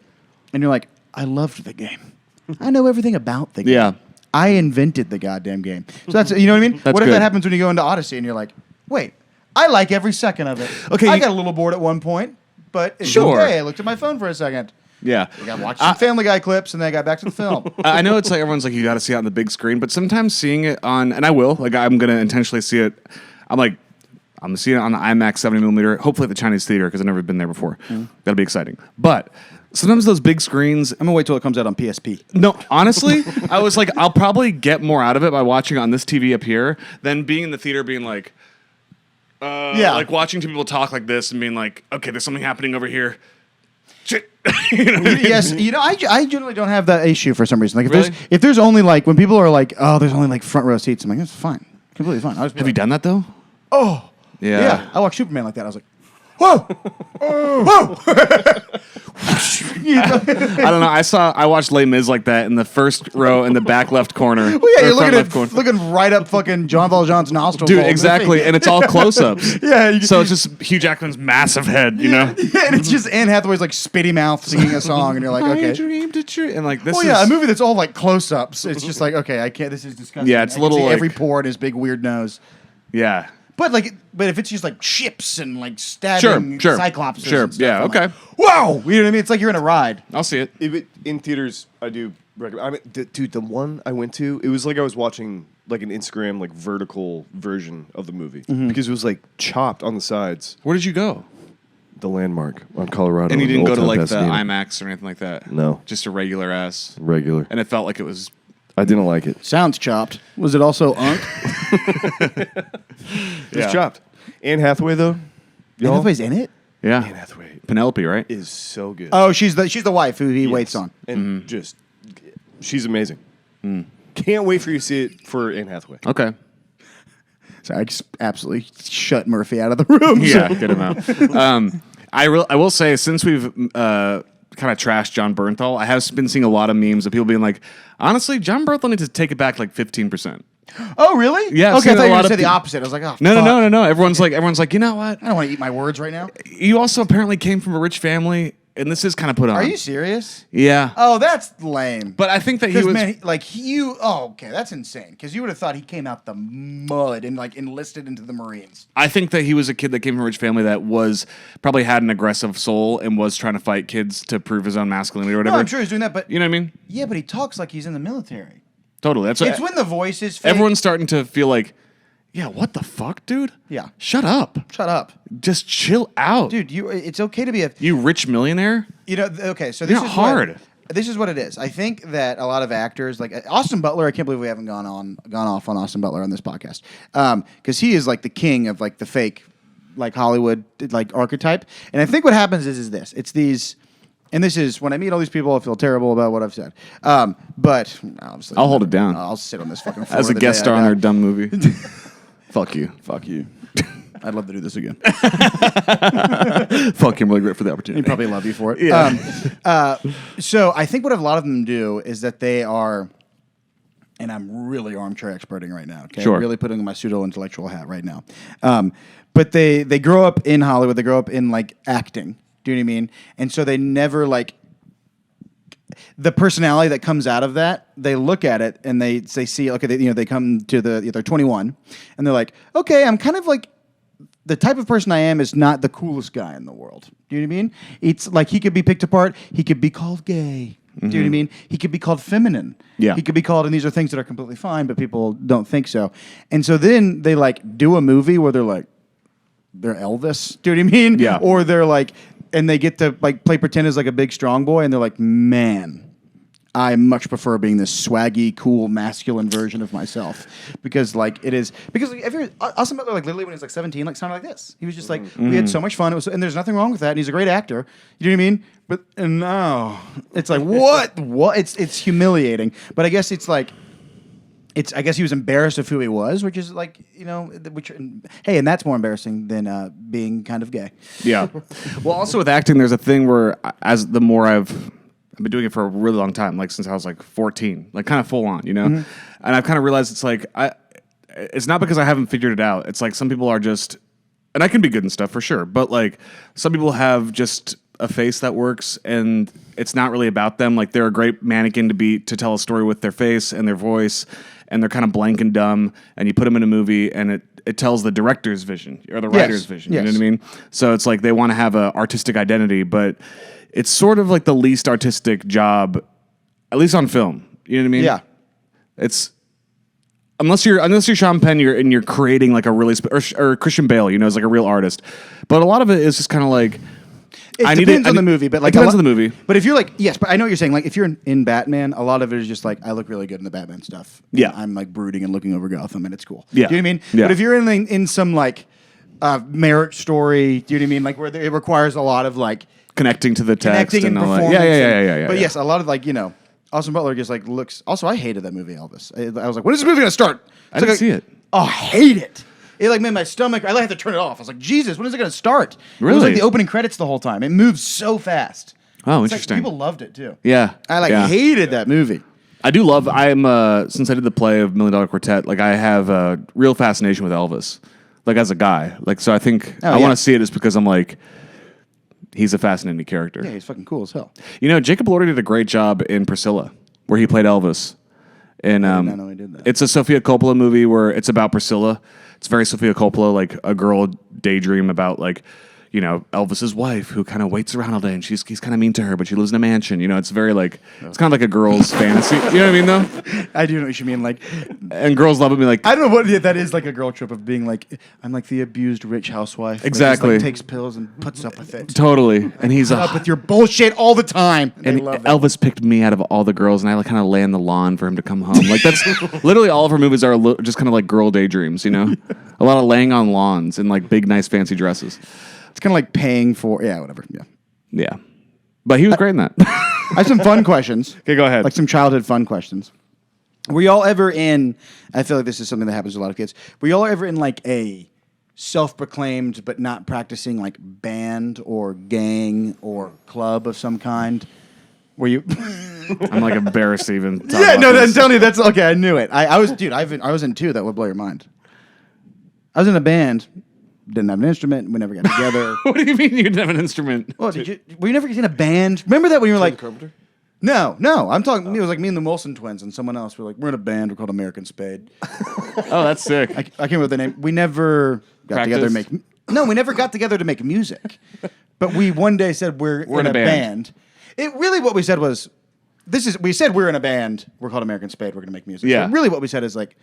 and you're like, I loved the game. I know everything about the game. Yeah. I invented the goddamn game. So that's, you know what I mean? That's what if good. that happens when you go into Odyssey and you're like, wait, I like every second of it. Okay, I got a little bored at one point, but it's Sure. okay. I looked at my phone for a second. Yeah. I got watched some Family Guy clips, and then I got back to the film. I know it's like everyone's like, you got to see it on the big screen, but sometimes seeing it on, and I will, like I'm going to intentionally see it. I'm like, I'm going to see it on the IMAX 70mm, hopefully at the Chinese theater because I've never been there before. That'll be exciting. But sometimes those big screens, I'm going to wait till it comes out on PSP. no, honestly, I was like, I'll probably get more out of it by watching it on this TV up here than being in the theater being like, like watching two people talk like this and being like, okay, there's something happening over here. Shit. You know what I mean? Yes, you know, I generally don't have that issue for some reason. Like Really? if there's only like when people are like, oh, there's only like front row seats, I'm like, that's fine, completely fine. Have you done that though? Oh, Yeah. yeah. I watched Superman like that. I was like, whoa, whoa. I don't know. I watched Les Mis like that in the first row in the back left corner. Well, yeah, or you're front looking left at corner. looking right up fucking John Valjean's nostrils. Dude, exactly, and it's all close-ups. Yeah, so it's just Hugh Jackman's massive head, you know. Yeah, and it's just Anne Hathaway's like spitty mouth singing a song, and you're like, I okay. dreamed a dream, and like this. Oh is, yeah, a movie that's all like close-ups. It's just like, okay, I can't. This is disgusting. Yeah, it's I a can little see like- every pore in his big weird nose. Yeah. But if it's just like ships and like stabbing Sure. cyclopses, Sure. and stuff, Yeah. I'm Okay. like, whoa, you know what I mean? It's like you're in a ride. I'll see it. In theaters, I do recommend. I mean, dude, the one I went to, it was like I was watching like an Instagram like vertical version of the movie because it was like chopped on the sides. Where did you go? The Landmark on Colorado. And you in didn't go Old to Town like Pasadena. the IMAX or anything like that. No. Just a regular ass. Regular. And it felt like it was. I didn't like it. Sounds chopped. Was it also Unk? It was chopped. Anne Hathaway though. Anne Y'all? Hathaway's in it. Yeah. Anne Hathaway Penelope, right? is so good. Oh, she's the wife who he waits on. And just she's amazing. Can't wait for you to see it for Anne Hathaway. Okay. So I just absolutely shut Murphy out of the room. Yeah, good amount. I will say, since we've kind of trashed John Bernthal, I have been seeing a lot of memes of people being like, honestly, John Bernthal needs to take it back like 15%. Oh, really? Yeah, I've Okay, I seen thought a you were lot going to of say the peop- opposite. I was like, oh, No. Everyone's like, you know what? I don't want to eat my words right now. You also apparently came from a rich family, and this is kind of put on. Are you serious? Yeah. Oh, that's lame. But I think that he Because was. man, okay, that's insane. Because you would have thought he came out the mud and like enlisted into the Marines. I think that he was a kid that came from a rich family that was probably had an aggressive soul and was trying to fight kids to prove his own masculinity or whatever. No, I'm sure he's doing that, but You know what I mean? yeah, but he talks like he's in the military. Totally. That's It's what, when the voice is fake. everyone's starting to feel like, yeah, what the fuck, dude? Yeah. Shut up. Shut up, Just chill out. dude. It's okay to be a. You rich millionaire? You know, okay, so this Not is hard. This is what it is. I think that a lot of actors, like Austin Butler, I can't believe we haven't gone off on Austin Butler on this podcast, because he is like the king of like the fake, like Hollywood like archetype. And I think what happens is this: it's these, and this is when I meet all these people, I feel terrible about what I've said. But obviously, I'll hold it down. I'll sit on this fucking floor As a the guest day star I on die. their dumb movie. Fuck you. Fuck you. I'd love to do this again. Fuck him really great for the He'd opportunity. probably love you for it. Yeah. So I think what a lot of them do is that they are, and I'm really armchair experting right now. Okay, Sure. I'm really putting on my pseudo intellectual hat right now. But they grow up in Hollywood. They grow up in like acting. Do you know what I mean? And so they never like the personality that comes out of that. They look at it and they see okay. They come to they're 21 and they're like, okay, I'm kind of like. The type of person I am is not the coolest guy in the world. Do you know what I mean? It's like he could be picked apart. He could be called gay. Do you know what I mean? He could be called feminine. Yeah. He could be called, and these are things that are completely fine, but people don't think so. And so then they like do a movie where they're like, they're Elvis. Do you know what I mean? Yeah. Or they're like, and they get to like play pretend as like a big strong boy, and they're like, man. I much prefer being this swaggy, cool, masculine version of myself because, like, it is because like, if you're Austin Butler, like, literally when he was like 17, like, sounded like this. He was just like, we had so much fun. It was, and there's nothing wrong with that. And he's a great actor. You know what I mean? But and now it's like what? It's humiliating. But I guess it's like. I guess he was embarrassed of who he was, which is like, hey, and that's more embarrassing than being kind of gay. Yeah. Well, also with acting, there's a thing where as the more I've I've been doing it for a really long time, like since I was like 14, like kind of full on, you know? And I've kind of realized it's like, it's not because I haven't figured it out. It's like some people are just, and I can be good and stuff for sure, but like some people have just a face that works and it's not really about them. Like they're a great mannequin to tell a story with their face and their voice, and they're kind of blank and dumb, and you put them in a movie and it tells the director's vision or the writer's vision. You know what I mean? So it's like they want to have an artistic identity, but it's sort of like the least artistic job, at least on film. You know what I mean? Yeah. It's unless you're Sean Penn, you're creating like a really or Christian Bale, you know, is like a real artist. But a lot of it is just kind of like it depends on the movie, but like it depends on the movie. But if you're like, yes, but I know what you're saying. Like if you're in Batman, a lot of it is just like I look really good in the Batman stuff. Yeah, I'm like brooding and looking over Gotham, and it's cool. Yeah, do you know what I mean? Yeah. But if you're in some like marriage story, do you know what I mean? Like where it requires a lot of like connecting to the text and all that. performance. Yeah. But yes, a lot of like Austin Butler just like looks. Also, I hated that movie Elvis. I was like, when is this movie gonna start? I didn't see it. Oh, I hate it. It like made my stomach. I had to turn it off. I was like, Jesus, when is it going to start? Really? It was like the opening credits the whole time. It moves so fast. Oh, It's interesting. Like, people loved it too. Yeah, I hated that movie. I do love. Since I did the play of $1 Million Quartet, like I have a real fascination with Elvis, like as a guy. Like so, I think I want to see it just because I'm like, he's a fascinating character. Yeah, he's fucking cool as hell. You know, Jacob Elordi did a great job in Priscilla, where he played Elvis. And I did not know he did that. It's a Sofia Coppola movie where it's about Priscilla. It's very Sofia Coppola, like a girl daydream about like, you know, Elvis's wife who kind of waits around all day and he's kind of mean to her, but she lives in a mansion. You know, it's very like it's kind of like a girl's fantasy. You know what I mean, though? I do know what you mean. Like, and girls love it. Be like, I don't know what that is. Like a girl trip of being like, I'm like the abused rich housewife. That exactly. just, like, takes pills and puts up with it. Totally. And he's Put up with your bullshit all the time. And Elvis picked me out of all the girls, and I like kind of lay on the lawn for him to come home. Like that's literally all of her movies are just kind of like girl daydreams. You know, a lot of laying on lawns in like big, nice, fancy dresses. It's kind of like paying for whatever. Yeah, but he was great in that. I have some fun questions. Okay, go ahead. Like some childhood fun questions. Were y'all ever in? I feel like this is something that happens to a lot of kids. Were y'all ever in like a self-proclaimed but not practicing like band or gang or club of some kind? Were you? I'm like embarrassed to even talk Yeah, about no, this. then tell me that's okay. I knew it. I was in two that would blow your mind. I was in a band, didn't have an instrument. We never got together. What do you mean you didn't have an instrument? Well, were you never in a band? Remember that when you were like, Carpenter? no, I'm talking. It was like me and the Wilson twins and someone else. We're like, we're in a band. We're called American Spade. Oh, that's sick. I can't remember the name. We never got together to make. No, we never got together to make music. But we one day said we're in a band. It really what we said was, we said we're in a band. We're called American Spade. We're going to make music. Yeah. So really, what we said is like,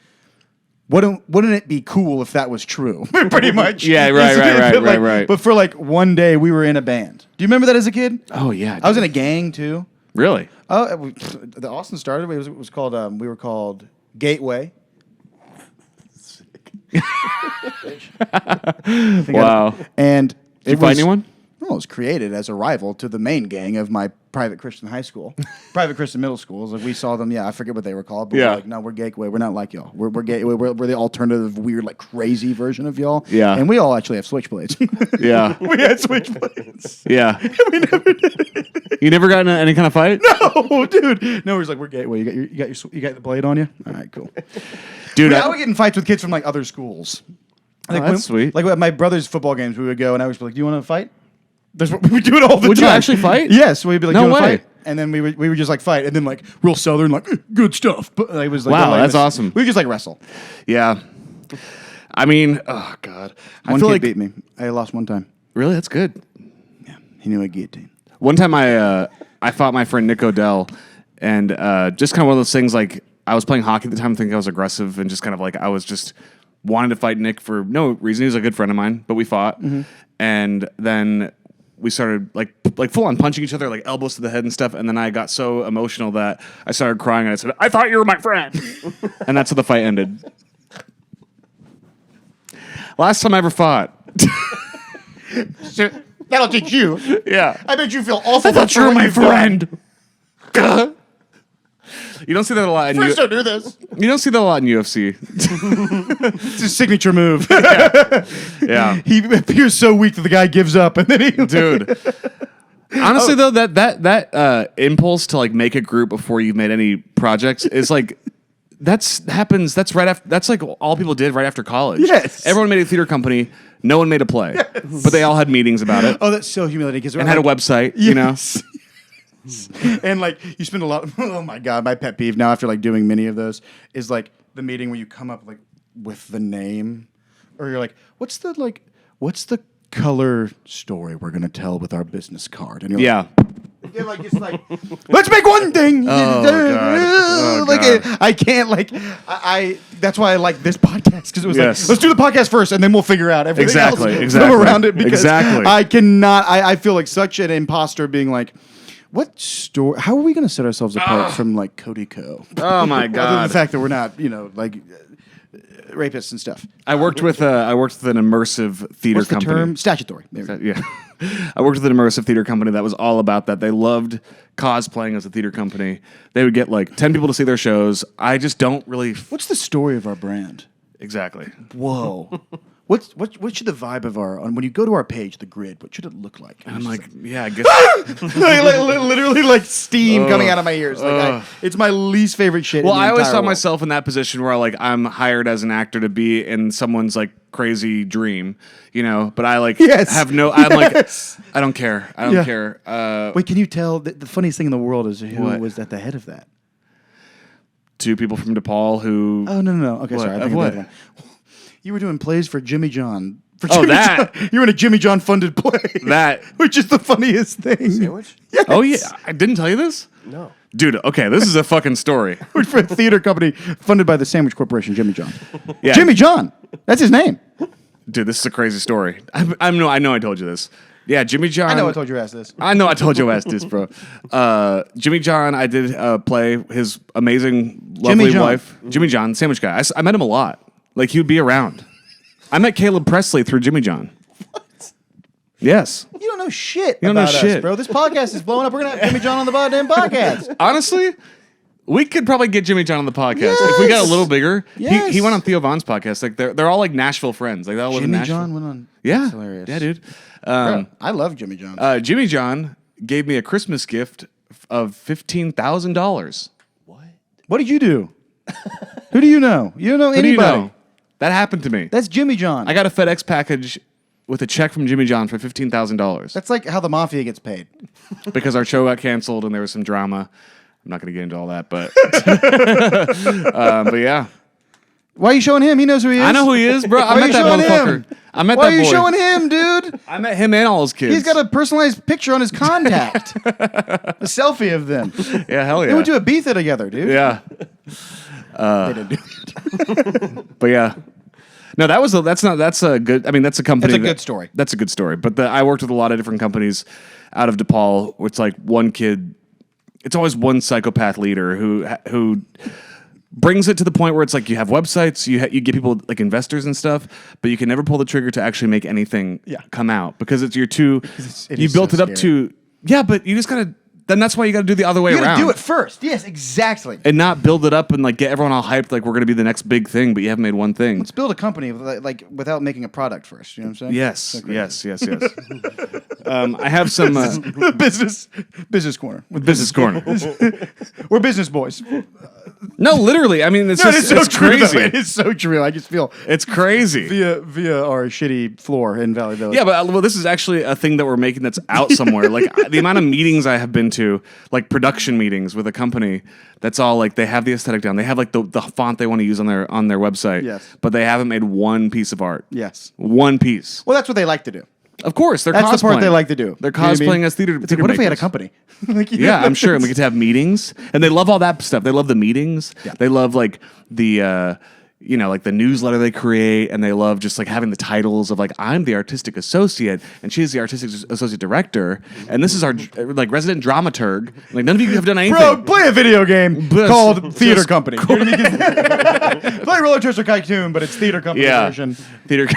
wouldn't it be cool if that was true? Pretty much. Yeah, right. But for like one day, we were in a band. Do you remember that as a kid? Oh yeah, I was in a gang too. Really? Oh, the Austin started. It was called. We were called Gateway. Wow. And Did you find anyone? Well, it was created as a rival to the main gang of my private Christian high school, private Christian middle schools. Like we saw them. Yeah, I forget what they were called. But Yeah. we're like, no, we're Gateway. We're not like y'all. We're Gateway. We're the alternative, weird, like crazy version of y'all. Yeah. And we all actually have switchblades. Yeah. We had switchblades. Yeah. We never did. You never got in any kind of fight? No, dude. No, he's like, we're Gateway. You got the blade on you? All right, cool. Dude, I would get in fights with kids from like other schools. Like, that's sweet. Like at my brother's football games, we would go and I would be like, "Do you want to fight?" We would do it all the Would time. you actually fight? Yes, we'd be like, No "Do you want to way. fight?" And then we would just like fight, and then like real southern, like good stuff. But it was like, Wow, like, that's awesome. We would just like wrestle. Yeah. I mean, oh god. One I feel kid like beat me. I lost one time. really that's good. Yeah, he knew a guillotine. One time I fought my friend Nick Odell, and just kind of one of those things like I was playing hockey at the time, thinking I was aggressive, and just kind of like I was just wanted to fight Nick for no reason. He was a good friend of mine, but we fought, and then we started like full on punching each other, like elbows to the head and stuff. And then I got so emotional that I started crying, and I said, "I thought you were my friend," and that's how the fight ended. Last time I ever fought. That'll teach you. Yeah. I bet you feel awful. I thought you were my friend. You don't see that a lot in Friends don't do this. You don't see that a lot in UFC. It's his signature move. Yeah. He appears so weak that the guy gives up, and then he Dude. Honestly, though, that impulse to like make a group before you've made any projects is like that's right after. That's like all people did right after college. Yes. Everyone made a theater company. No one made a play, but they all had meetings about it Oh, that's so humiliating. and had a website. You know. And like you spend a lot. Oh my god, my pet peeve now after like doing many of those is like the meeting where you come up like with the name, or you're like, what's the color story we're gonna tell with our business card? And you're Yeah. You're like, it's like, let's make one thing. God. Like, I can't like, I. That's why I like this podcast because it was Yes. like, let's do the podcast first and then we'll figure out everything else Exactly. around it. Because Exactly. I cannot. I feel like such an imposter being like, what story? How are we going to set ourselves apart from like Cody Co? Oh my Other than god. the fact that we're not, like rapists and stuff. I worked with an immersive theater What's the company. term? Statutory. There we go. Yeah. I worked with an immersive theater company that was all about that. They loved cosplaying as a theater company. They would get like 10 people to see their shows. I just don't really. What's the story of our brand? Exactly. Whoa. What should the vibe of when you go to our page, the grid, what should it look like? I'm like, yeah, I guess. Literally like steam coming out of my ears. Like it's my least favorite shit. Well, in the I always entire saw world. myself in that position where like I'm hired as an actor to be in someone's like crazy dream, but I like Yes. have no. I'm Yes. like, I don't care. I don't Yeah. care. Wait, can you tell the funniest thing in the world is who What? was at the head of that? Two people from DePaul who. Oh no. Okay, What? sorry. I think Of of the what? other one. You were doing plays for Jimmy John. That. You were in a Jimmy John funded play. That. Which is the funniest thing. Sandwich? Yes. Oh yeah, I didn't tell you this, No. dude. Okay, this is a fucking story. Which for a theater company funded by the Sandwich Corporation, Jimmy John. Yeah. Jimmy John. That's his name. Dude, this is a crazy story. I know I told you this. Yeah, Jimmy John. I know I told you to ask this. I know I told you I asked this, bro. Jimmy John, I did play his amazing, lovely John. wife. Jimmy John, sandwich guy. I met him a lot. Like, he would be around. I met Caleb Presley through Jimmy John. What? Yes. You don't know shit You don't know about us, shit. bro. This podcast is blowing up. We're going to have Jimmy John on the goddamn podcast. Honestly, we could probably get Jimmy John on the podcast. If we got a little bigger. Yes. He went on Theo Vaughn's podcast. Like, they're all like Nashville friends. Like, they all live in Jimmy Nashville. John went on. Yeah. That's hilarious. Yeah, dude. Bro, I love Jimmy John. Jimmy John gave me a Christmas gift of $15,000. What did you do? Who do you know? You don't know Who do anybody. you know? That happened to me. That's Jimmy John. I got a FedEx package with a check from Jimmy John for $15,000 That's like how the mafia gets paid. because our show got canceled and there was some drama. I'm not going to get into all that, but but yeah, Why are you showing him? He knows who he is. I know who he is, bro. I Why are met you that showing motherfucker. him? I met Why that are you boy. showing him, dude? I met him and all his kids. He's got a personalized picture on his contact. A selfie of them. yeah, hell yeah. They went to Ibiza together, dude. yeah, They didn't do it. but yeah. No, that's a good. I mean, that's a company. That's a good story. That's a good story. But I worked with a lot of different companies out of DePaul. Where it's like one kid. It's always one psychopath leader who brings it to the point where it's like you have websites, you get people like investors and stuff, but you can never pull the trigger to actually make anything come out because it's you is built so it up scary. to but you just gotta. Then that's why you got to do the other way You around. gotta do it first. Yes, exactly. and not build it up and like get everyone all hyped like we're gonna be the next big thing, but you haven't made one thing. Let's build a company like without making a product first. You know what I'm saying? Yes. I have some business corner. business corner. We're business boys. No, literally. I mean, it's No, just so it's true, crazy. though. It is so true. I just feel It's crazy. via our shitty floor in Valley Village. Yeah, but this is actually a thing that we're making that's out somewhere. Like the amount of meetings I have been to, like production meetings with a company, that's all like they have the aesthetic down. They have like the font they want to use on their website. Yes. But they haven't made one piece of art. Yes. One piece. Well, that's what they like to do. Of course, they're That's cosplaying. the part they like to do. They're You know what I cosplaying mean? as theater. It's like, theater what if we had a makers. company? Like, Yeah, I'm sure. And we get to have meetings. And they love all that stuff. They love the meetings. Yeah. They love like the like the newsletter they create, and they love just like having the titles of like I'm the artistic associate and she's the artistic associate director and this is our like resident dramaturg. Like none of you have done anything. Bro, play a video game But- called Theater just- Company. You know what I mean? Play Roller Coaster Tycoon, but it's Theater Company Yeah. version. Theater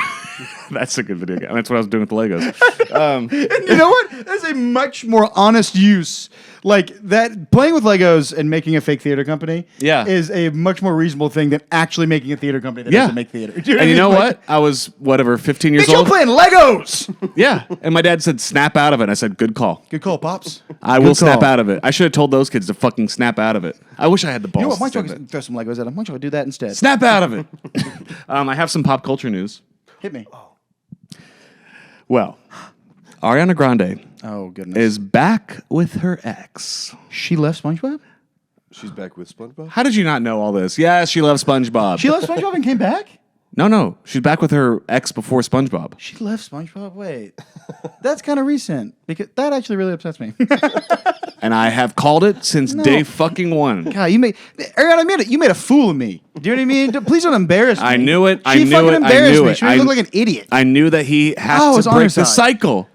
That's a good video game. That's what I was doing with the Legos. You know what? That's a much more honest use. Like that, playing with Legos and making a fake theater company is a much more reasonable thing than actually making a theater company that doesn't make theater. And you know what? I was, 15 years You're old. playing Legos! Yeah. And my dad said, snap out of it. And I said, good call. Good call, Pops. I will snap out of it. I should have told those kids to fucking snap out of it. I wish I had the balls. You know what? Why to don't say you that. throw some Legos at them? Why don't you do that instead? Snap out of it. I have some pop culture news. Hit me. Well, Ariana Grande Oh, goodness. is back with her ex. She left SpongeBob? She's back with SpongeBob. How did you not know all this? Yes, she loves SpongeBob. She left SpongeBob and came back? No. She's back with her ex before SpongeBob. She left SpongeBob? Wait. That's kind of recent. Because that actually really upsets me. And I have called it since day fucking one. God, Ariana, you made a fool of me. Do you know what I mean? Please don't embarrass me. I knew it. She fucking embarrassed me. She made me look like an idiot. I knew that he had it's to on break her the side. cycle.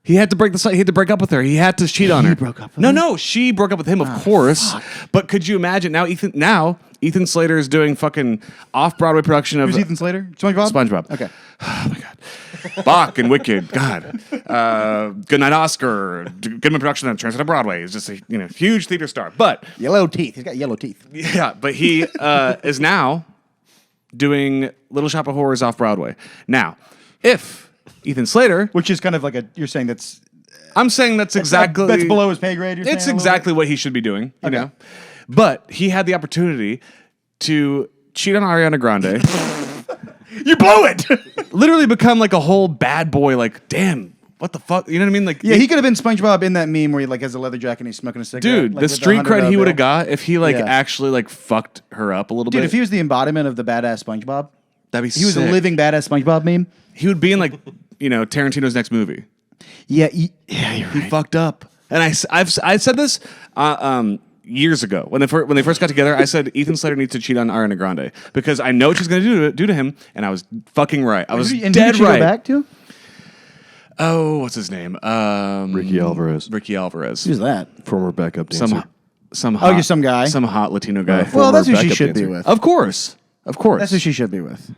He had to break the cycle. He had to break up with her. He had to cheat on her. broke up with No, she broke up with him, of course. fuck. But could you imagine now? Ethan Slater is doing fucking off-Broadway production of Who's Ethan Slater? SpongeBob? SpongeBob. Okay. Oh my god. Bach and Wicked. God. Goodnight Oscar. Goodman production that transferred to Broadway. He's just a huge theater star. But Yellow teeth. He's got yellow teeth. yeah, but he is now doing Little Shop of Horrors off Broadway. Now, if Ethan Slater, Which is kind of like you're saying that's... I'm saying that's exactly That's below his pay grade, you're saying, It's a little exactly what he should be doing, you know. But he had the opportunity to cheat on Ariana Grande. You blew it! Literally become like a whole bad boy, like, damn, what the fuck? You know what I mean? Like, Yeah, he could have been SpongeBob in that meme where he like has a leather jacket and he's smoking a cigarette. dude, like, the with street cred $100 he would have bill. got if he like Yeah. actually like fucked her up a little Dude, bit. if he was the embodiment of the badass SpongeBob, that'd be he was a living badass SpongeBob meme. He would be in like, Tarantino's next movie. Yeah, you're He right. fucked up. And I said this years ago when they first got together. I said Ethan Slater needs to cheat on Ariana Grande because I know what she's going to do to him, and I was fucking right. I was And dead who did she right. go back to? Oh, what's his name? Ricky Alvarez, Ricky Alvarez. Who's that? former backup dancer. Some hot, you're some guy. some hot Latino guy. Well, that's who Former she backup should be dancer. with. Of course. That's who she should be with.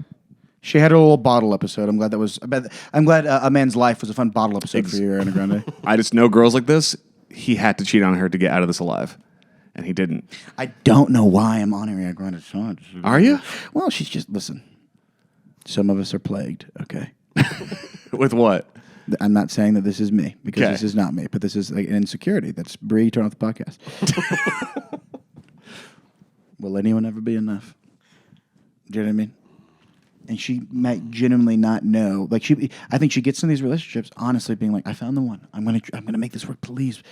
She had her little bottle episode. I'm glad a man's life was a fun bottle episode for you, Ariana Grande. I just know girls like this. He had to cheat on her to get out of this alive, and he didn't. I don't know why I'm on Ariana Grande's side. Are you? Well, she's just listen. Some of us are plagued. Okay. With what? I'm not saying that this is me because Okay. this is not me, but this is like an insecurity. That's Bree. Turn off the podcast. Will anyone ever be enough? Do you know what I mean? And she might genuinely not know. Like I think she gets in these relationships honestly being like, I found the one. I'm gonna make this work. Please,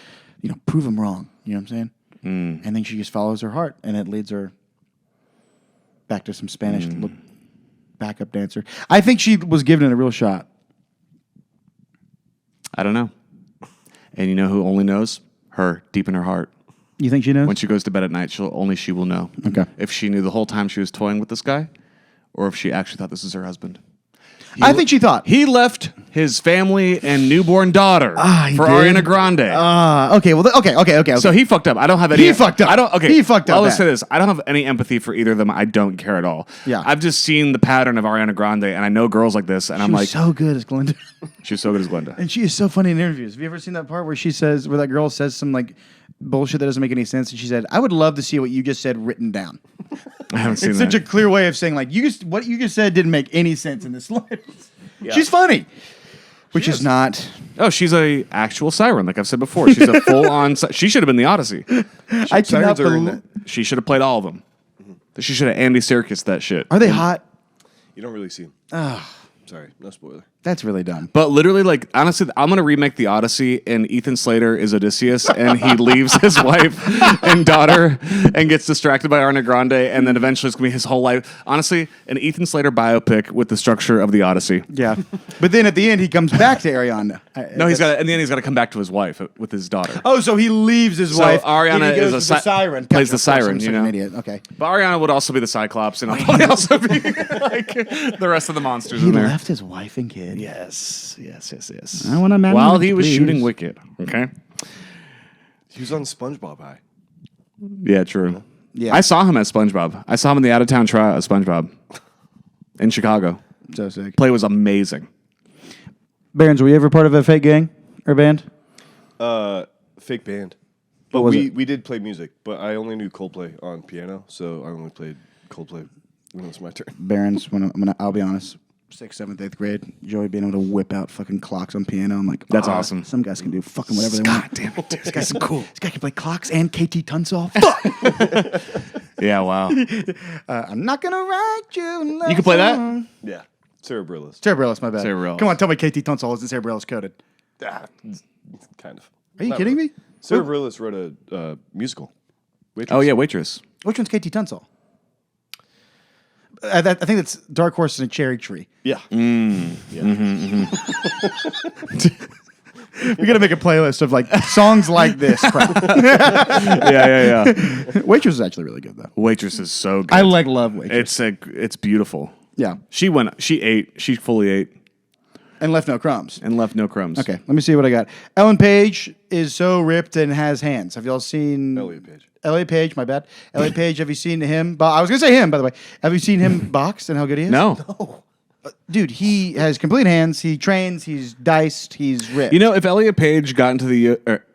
prove him wrong. You know what I'm saying? And then she just follows her heart, and it leads her back to some Spanish backup dancer. I think she was given it a real shot. I don't know. And you know who only knows? Her, deep in her heart. You think she knows? When she goes to bed at night, she will know. Okay. If she knew the whole time she was toying with this guy, or if she actually thought this is her husband. I think she thought. He left his family and newborn daughter he for did? Ariana Grande. Okay. Well, okay. So he fucked up. I don't have any. He fucked up. I don't. Okay. He fucked up I'll bad. just say this: I don't have any empathy for either of them. I don't care at all. Yeah. I've just seen the pattern of Ariana Grande, and I know girls like this, and She I'm was like, so good as Glenda. she's so good as Glenda. And she is so funny in interviews. Have you ever seen that part where that girl says some like bullshit that doesn't make any sense? And she said, I would love to see what you just said written down. I haven't seen It's that. such a clear way of saying like what you just said didn't make any sense in this life. She's funny. Which is not. Oh, she's a actual siren, like I've said before. She's a full on. She should have been the Odyssey. I cannot Sirens are in believe. that. She should have played all of them. She should have Andy Serkis that shit. Are they hot? You don't really see him. Sorry, no spoiler. That's really dumb. But literally, like, honestly, I'm going to remake the Odyssey, and Ethan Slater is Odysseus, and he leaves his wife and daughter and gets distracted by Ariana Grande, and then eventually it's going to be his whole life. Honestly, an Ethan Slater biopic with the structure of the Odyssey. Yeah. But then at the end, he comes back to Ariana. No, in the end, he's got to come back to his wife with his daughter. Oh, so he leaves his So wife. Ariana and he goes is to a the siren. plays the Gotcha, of course, siren, I'm you such an know? idiot. Okay. But Ariana would also be the Cyclops, and I'll probably also be like the rest of the monsters He in there. left his wife and kid. Yes. I want a man While with he was please. shooting Wicked. Okay. He was on SpongeBob High. Yeah, true. Yeah. I saw him at SpongeBob. I saw him in the out of town tryout of SpongeBob in Chicago. So sick. Play was amazing. Barons, were you ever part of a fake gang or band? Fake band. But was we did play music, but I only knew Coldplay on piano, so I only played Coldplay when it was my turn. Barons, I'll be honest, 6th, 7th, 8th grade, Joey being able to whip out fucking clocks on piano. I'm like, That's awesome. Some guys can do fucking whatever they want. God damn it. This guy's cool. This guy can play clocks and KT Tunstall. Fuck! Yeah, wow. I'm not gonna write you. You can play that? Yeah. Cerebrillus. Cerebrillus, my bad. Cerebrillus. Come on, tell me KT Tunstall isn't Cerebrillus coded. Kind of. Are you kidding me? Cerebrillus wrote a musical. Waitress. Oh, yeah, Waitress. Which one's KT Tunstall? I think that's Dark Horse and a Cherry Tree. Yeah. We gotta make a playlist of like songs like this. Crap. Yeah. Waitress is actually really good though. Waitress is so good. I love Waitress. It's beautiful. Yeah, She fully ate and left no crumbs. and left no crumbs. Okay, let me see what I got. Ellen Page is so ripped and has hands. Have y'all seen Elliot Page. Elliot Page, my bad. Elliot Page, have you seen him? I was gonna say him, by the way. Have you seen him box and how good he is? No. Dude, he has complete hands. He trains. He's diced. He's ripped. You know, if Elliot Page got into the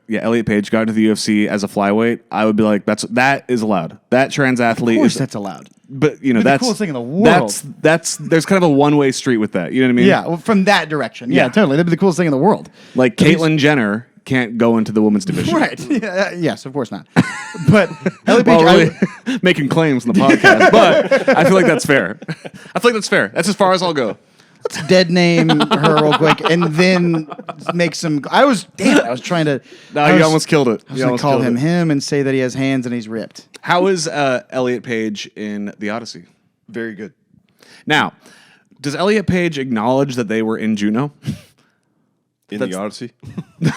UFC as a flyweight, I would be like, that is allowed. That trans athlete of course is that's allowed. But you know, the that's coolest thing in the world. That's there's kind of a one-way street with that. You know what I mean? Yeah, well, from that direction. Yeah, Yeah. totally. That'd be the coolest thing in the world. Like Caitlyn Jenner can't go into the women's division. Right. Yeah, yes, of course not. But Elliot Page, Well, really making claims on the podcast, but I feel like that's fair. I feel like that's fair. That's as far as I'll go. let's dead name her real quick and then make some. I was trying to. No, you almost killed it. I was going to call him and say that he has hands and he's ripped. How is Elliot Page in the Odyssey? Very good. Now, does Elliot Page acknowledge that they were in Juno? In the Odyssey? Yeah,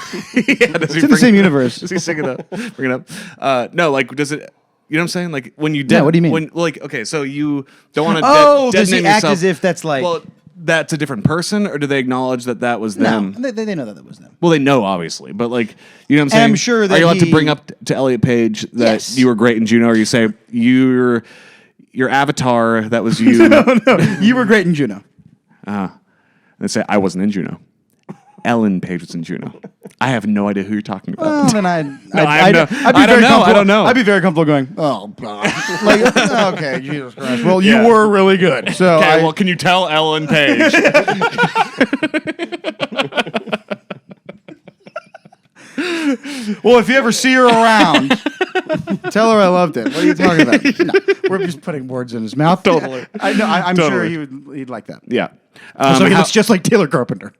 does It's in the same universe. Does he sing it up? Bring it up? No, like, does it? You know what I'm saying? Like when you what do you mean? When okay, so you don't want to. Does he act as if that's like? Well, that's a different person, or do they acknowledge that that was them? No, they know that was them. Well, they know obviously, but like, you know what I'm saying? I'm sure that are you allowed to he- bring up to Elliot Page that Yes. you were great in Juno, or you say your avatar that was you? No, you were great in Juno. They say I wasn't in Juno. Ellen Page was in Juno. I have no idea who you're talking about. Well, then I I'd don't be know. very I don't know. comfortable- I don't know. I'd be very comfortable going, oh, God. Like, okay, Jesus Christ. Well, you Yeah. were really good. So Okay, well, can you tell Ellen Page? well, if you ever see her around, tell her I loved it. What are you talking about? No, we're just putting words in his mouth. Totally. I know. I'm sure Totally. he'd like that. Yeah. So he how- looks just like Taylor Carpenter,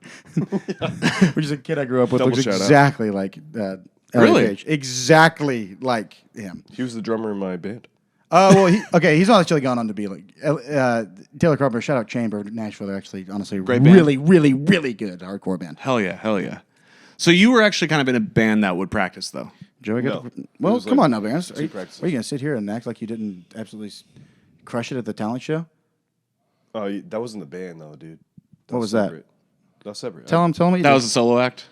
which is a kid I grew up with. Double Looks shout out. exactly like Elliot Really? Page. Exactly like him. He was the drummer in my band. Well, he's not actually gone on to be like Taylor Carpenter. Shout out Chamber, Nashville. They're actually, honestly, Great band. really, really, really good hardcore band. Hell yeah. So you were actually kind of in a band that would practice, though. Joey, No. well, It was come like on now, Barnes. Are two you practices. going to sit here and act like you didn't absolutely crush it at the talent show? Oh, that wasn't the band though, dude. What was that? separate. That was separate. Tell him what you That did. was a solo act.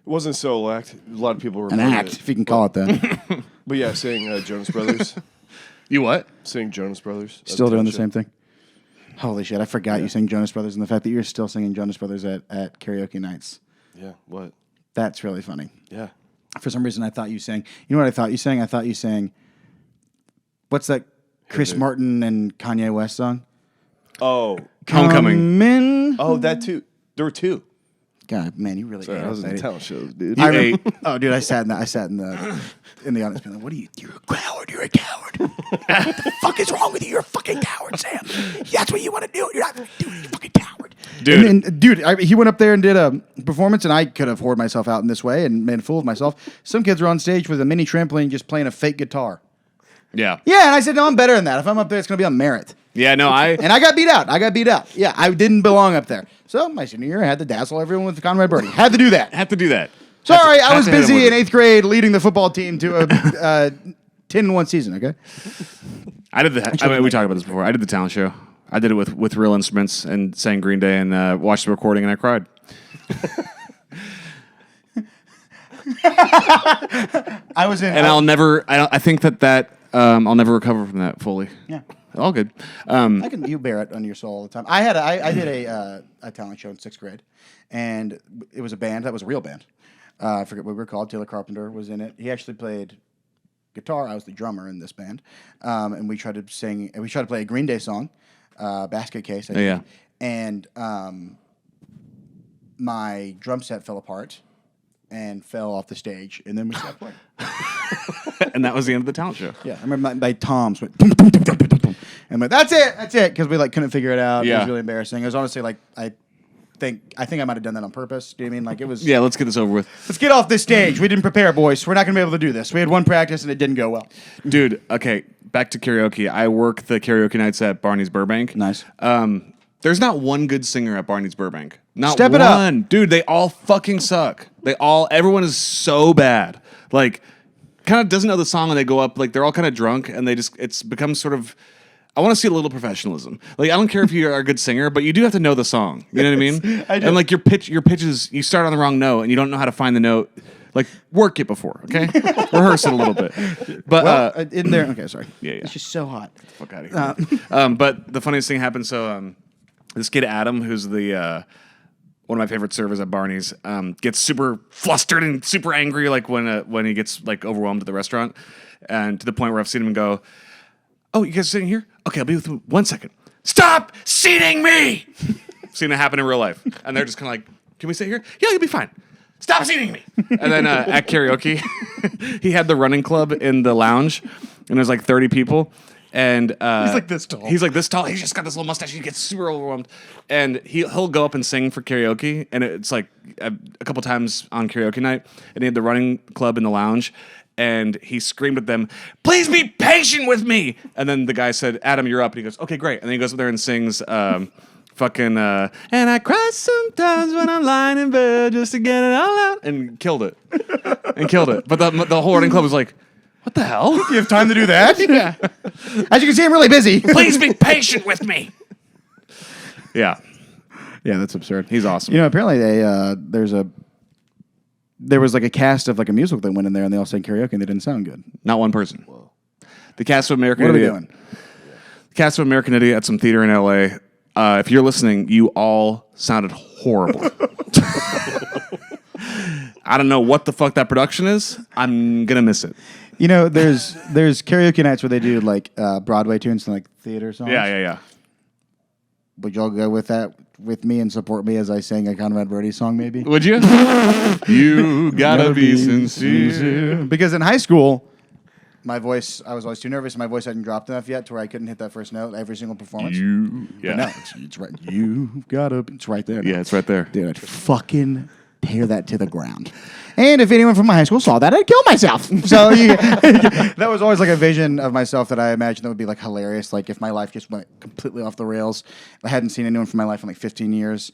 It wasn't a solo act. A lot of people were An act, if you can call it that. But yeah, saying Jonas Brothers. You what? Saying Jonas Brothers. Still doing the same thing. Holy shit! I forgot you sang Jonas Brothers, and the fact that you're still singing Jonas Brothers at karaoke nights. Yeah. What? That's really funny. Yeah. For some reason, I thought you sang. You know what I thought you sang? I thought you sang. What's that? Chris dude. Martin and Kanye West song. Oh. Homecoming. Come in. Oh, that too. There were two. God, man, you really. Sorry, ate I was in that. the talent shows, dude. I ate. oh, dude, I sat in the audience being like, "What are you? You're a coward. You're a coward. What the fuck is wrong with you? You're a fucking coward, Sam. That's what you want to do. You're not going to do it. You fucking coward, Dude. And dude, he went up there and did a performance, and I could have whored myself out in this way and made a fool of myself. Some kids were on stage with a mini trampoline, just playing a fake guitar. Yeah. Yeah, and I said, no, I'm better than that. If I'm up there, it's going to be on merit. Yeah, no, And I got beat out. Yeah, I didn't belong up there. So my senior year, I had to dazzle everyone with the Conrad Birdie. Had to do that. have to do that. Sorry, I Have was to hit him busy with in it. 8th grade leading the football team to a 10-1 season, okay? I did we talked about this before. I did the talent show. I did it with real instruments and sang Green Day and watched the recording and I cried. I was in... And I think that I'll never recover from that fully. Yeah. all good. You bear it on your soul all the time. I did a talent show in 6th grade, and it was a band that was a real band. I forget what we were called. Taylor Carpenter was in it. He actually played guitar. I was the drummer in this band, and we tried to sing. And we tried to play a Green Day song, "Basket Case." I think. Yeah. And my drum set fell apart and fell off the stage, and then we stopped playing. And that was the end of the talent show. Yeah, I remember my toms went boom, boom, boom, boom, boom, boom, boom. And I'm like, that's it, because we couldn't figure it out. It Yeah. was really embarrassing. It was honestly I think I might have done that on purpose. Do you mean it was? Yeah, let's get this over with. Let's get off this stage. We didn't prepare, boys. We're not going to be able to do this. We had one practice and it didn't go well. Dude, okay, back to karaoke. I work the karaoke nights at Barney's Burbank. Nice. There's not one good singer at Barney's Burbank. Not Step it one. up. Dude, they all fucking suck. Everyone is so bad. Like, kind of doesn't know the song when they go up. Like, they're all kind of drunk and it's become sort of, I want to see a little professionalism. Like, I don't care if you are a good singer, but you do have to know the song. You know what I mean? I do. And like your pitches, you start on the wrong note and you don't know how to find the note. Like, work it before, okay? Rehearse it a little bit. But In there. Okay, sorry. Yeah. It's just so hot. Fuck out of here. But the funniest thing happened. So this kid Adam, who's the one of my favorite servers at Barney's, gets super flustered and super angry, like when he gets like overwhelmed at the restaurant, and to the point where I've seen him go, "Oh, you guys are sitting here? Okay, I'll be with you 1 second. Stop seating me!" Seen it happen in real life, and they're just kind of like, "Can we sit here? Yeah, you'll be fine. Stop seating me." And then at karaoke, he had the running club in the lounge, and there's like 30 people. And He's like this tall. He's like this tall. He's just got this little mustache. He gets super overwhelmed, and he'll go up and sing for karaoke. And it's like a couple times on karaoke night, and he had the running club in the lounge, and he screamed at them, "Please be patient with me!" And then the guy said, "Adam, you're up." And he goes, "Okay, great." And then he goes up there and sings. Fucking and I cry sometimes when I'm lying in bed just to get it all out, and killed it. But the whole running club was like, "What the hell? You have time to do that? Yeah. As you can see, I'm really busy. Please be patient with me." Yeah, Yeah, that's absurd. he's awesome. You know, apparently there was like a cast of like a musical that went in there and they all sang karaoke and they didn't sound good. Not one person. The cast of American What are we Idiot. doing? The cast of American Idiot at some theater in LA. If you're listening, you all sounded horrible. I don't know what the fuck that production is. I'm gonna miss it. You know, there's karaoke nights where they do like Broadway tunes and like theater songs. Yeah. Would y'all go with me and support me as I sing a Conrad Birdie song maybe? Would you? You gotta be sincere. Because in high school, my voice, I was always too nervous. My voice hadn't dropped enough yet to where I couldn't hit that first note every single performance. But no, it's right. You've got to. It's right there. Yeah, it's right there. Dude, I'd fucking tear that to the ground. And if anyone from my high school saw that, I'd kill myself. So that was always like a vision of myself that I imagined that would be like hilarious. Like if my life just went completely off the rails. I hadn't seen anyone from my life in like 15 years.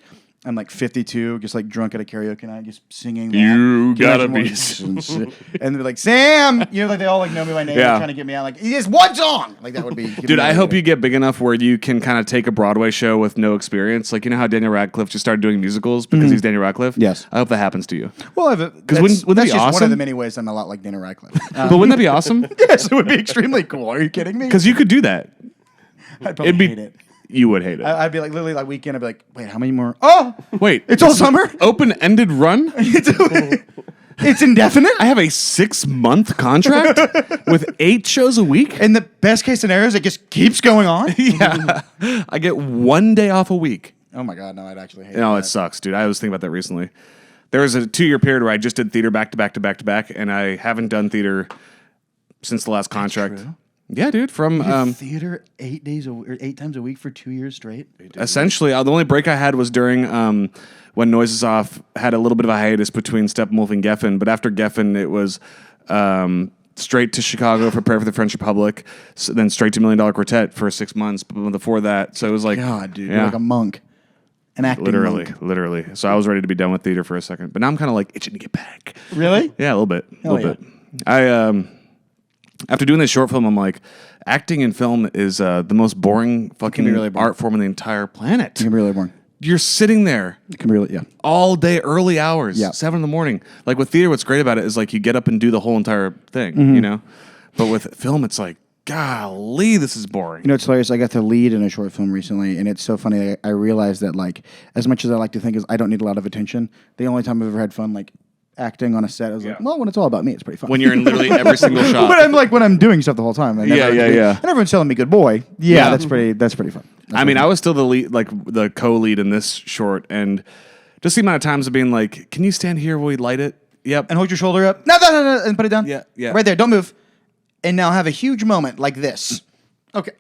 I'm like 52, just like drunk at a karaoke night, just singing. That. You gotta imagine be what- And they're like, "Sam," you know, like they all like know me by name, Yeah. trying to get me out. Like, just one song, like that would be. Dude, I hope you get big enough where you can kind of take a Broadway show with no experience. Like, you know how Daniel Radcliffe just started doing musicals because he's Daniel Radcliffe? Yes. I hope that happens to you. Well, wouldn't that's that be just one awesome? of the many ways I'm a lot like Daniel Radcliffe. But wouldn't that be awesome? Yes, it would be extremely cool. Are you kidding me? Because you could do that. I'd probably hate it. You would hate it. I'd be like, literally, like weekend. I'd be like, wait, how many more? Oh, Wait. it's all summer. Open-ended run? It's indefinite. I have a 6-month contract with 8 shows a week? And the best case scenario is it just keeps going on. Yeah. I get 1 day off a week. Oh my god, no, I'd actually hate No, that. it sucks, dude. I was thinking about that recently. There was a 2-year period where I just did theater back to back to back to back, and I haven't done theater since the last contract. true? Yeah, dude. From Theater 8 times a week for 2 years straight. essentially, the only break I had was during when Noises Off had a little bit of a hiatus between Steppenwolf and Geffen. But after Geffen, it was straight to Chicago, prepare for the French Republic, then straight to $1 Million Quartet for 6 months. But before that, so it was like, God, dude, yeah. you're like a monk, an acting monk. Literally. So I was ready to be done with theater for a second, but now I'm kind of like itching to get back. Really? Yeah, a little bit. Hell bit. I after doing this short film, I'm like, acting in film is the most boring fucking be really boring. art form on the entire planet. It can be really boring. You're sitting there It can be really, yeah. all day, early hours, Yeah. 7 a.m. Like with theater, what's great about it is like you get up and do the whole entire thing, Mm-hmm. you know. But with film, it's like golly, this is boring. You know, it's hilarious. I got to lead in a short film recently, and it's so funny. I realized that, like, as much as I like to think is I don't need a lot of attention, the only time I've ever had fun, like, acting on a set, I was like, well, when it's all about me, it's pretty fun. When you're in literally every single shot. But I'm like, when I'm doing stuff the whole time. And Yeah. And everyone's telling me, good boy. Yeah, that's pretty fun. I mean, I was still the lead, like the co-lead in this short, and just the amount of times of being like, can you stand here while we light it? Yep. And hold your shoulder up. No, and put it down. Yeah. Right there, don't move. And now have a huge moment like this. Okay.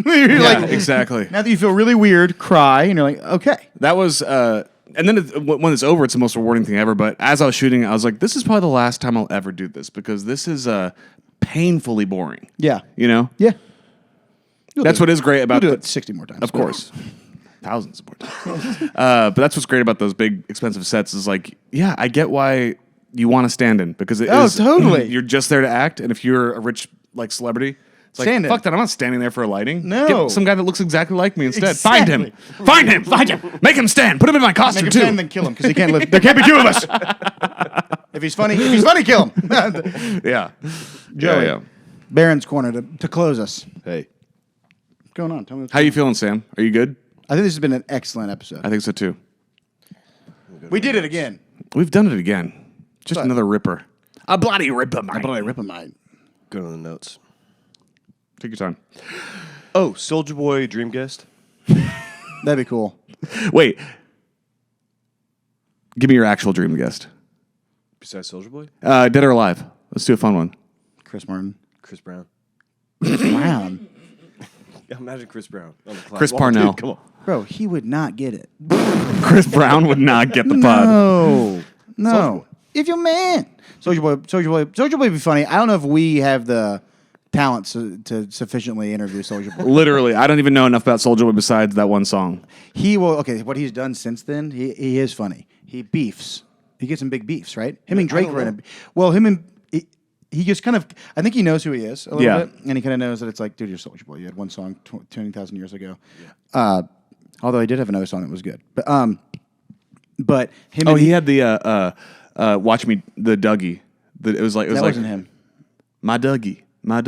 You're Yeah, like, exactly. now that you feel really weird, cry, and you're like, okay. That was, and then when it's over, it's the most rewarding thing ever. But as I was shooting, I was like, this is probably the last time I'll ever do this because this is painfully boring. Yeah. You know? Yeah. That's what is great about We'll do it 60 more times. Of course. Thousands of more times. But that's what's great about those big, expensive sets is like, yeah, I get why you want to stand in because it is totally. You're just there to act, and if you're a rich like celebrity, it's like Stand in. fuck that. I'm not standing there for a lighting. No. Get some guy that looks exactly like me instead. Exactly. Find him. Make him stand. Put him in my costume Make him too. stand and then kill him because he can't live. There can't be two of us. If he's funny, kill him. Yeah. Joey. Yeah. Baron's Corner to close us. Hey. What's going on? Tell me. How you feeling, Sam? Are you good? I think this has been an excellent episode. I think so too. We did it again. We've done it again. Just But- another ripper. A bloody ripper, mate. Ripamite. Go to the notes. Take your time. Oh, Soulja Boy Dream Guest. That'd be cool. Wait. Give me your actual dream guest. Besides Soulja Boy? Dead or alive. Let's do a fun one. Chris Martin. Chris Brown. Brown. Yeah, imagine Chris Brown on the Chris Wall. Parnell. Dude, come on. Bro, he would not get it. Chris Brown would not get the pod. No. If you're man. Soulja Boy would be funny. I don't know if we have the talent to sufficiently interview Soulja Boy. Literally, I don't even know enough about Soulja Boy besides that one song. He will. Okay, what he's done since then, he is funny. He beefs. He gets some big beefs, right? Him and Drake were in a. Well, him and he just kind of. I think he knows who he is a little bit, and he kind of knows that it's like, dude, you're Soulja Boy. You had one song 20,000 years ago. Yeah. Although he did have another song that was good, but him. Oh, he had the Watch Me, the Dougie. It was like that wasn't him. My Dougie. Not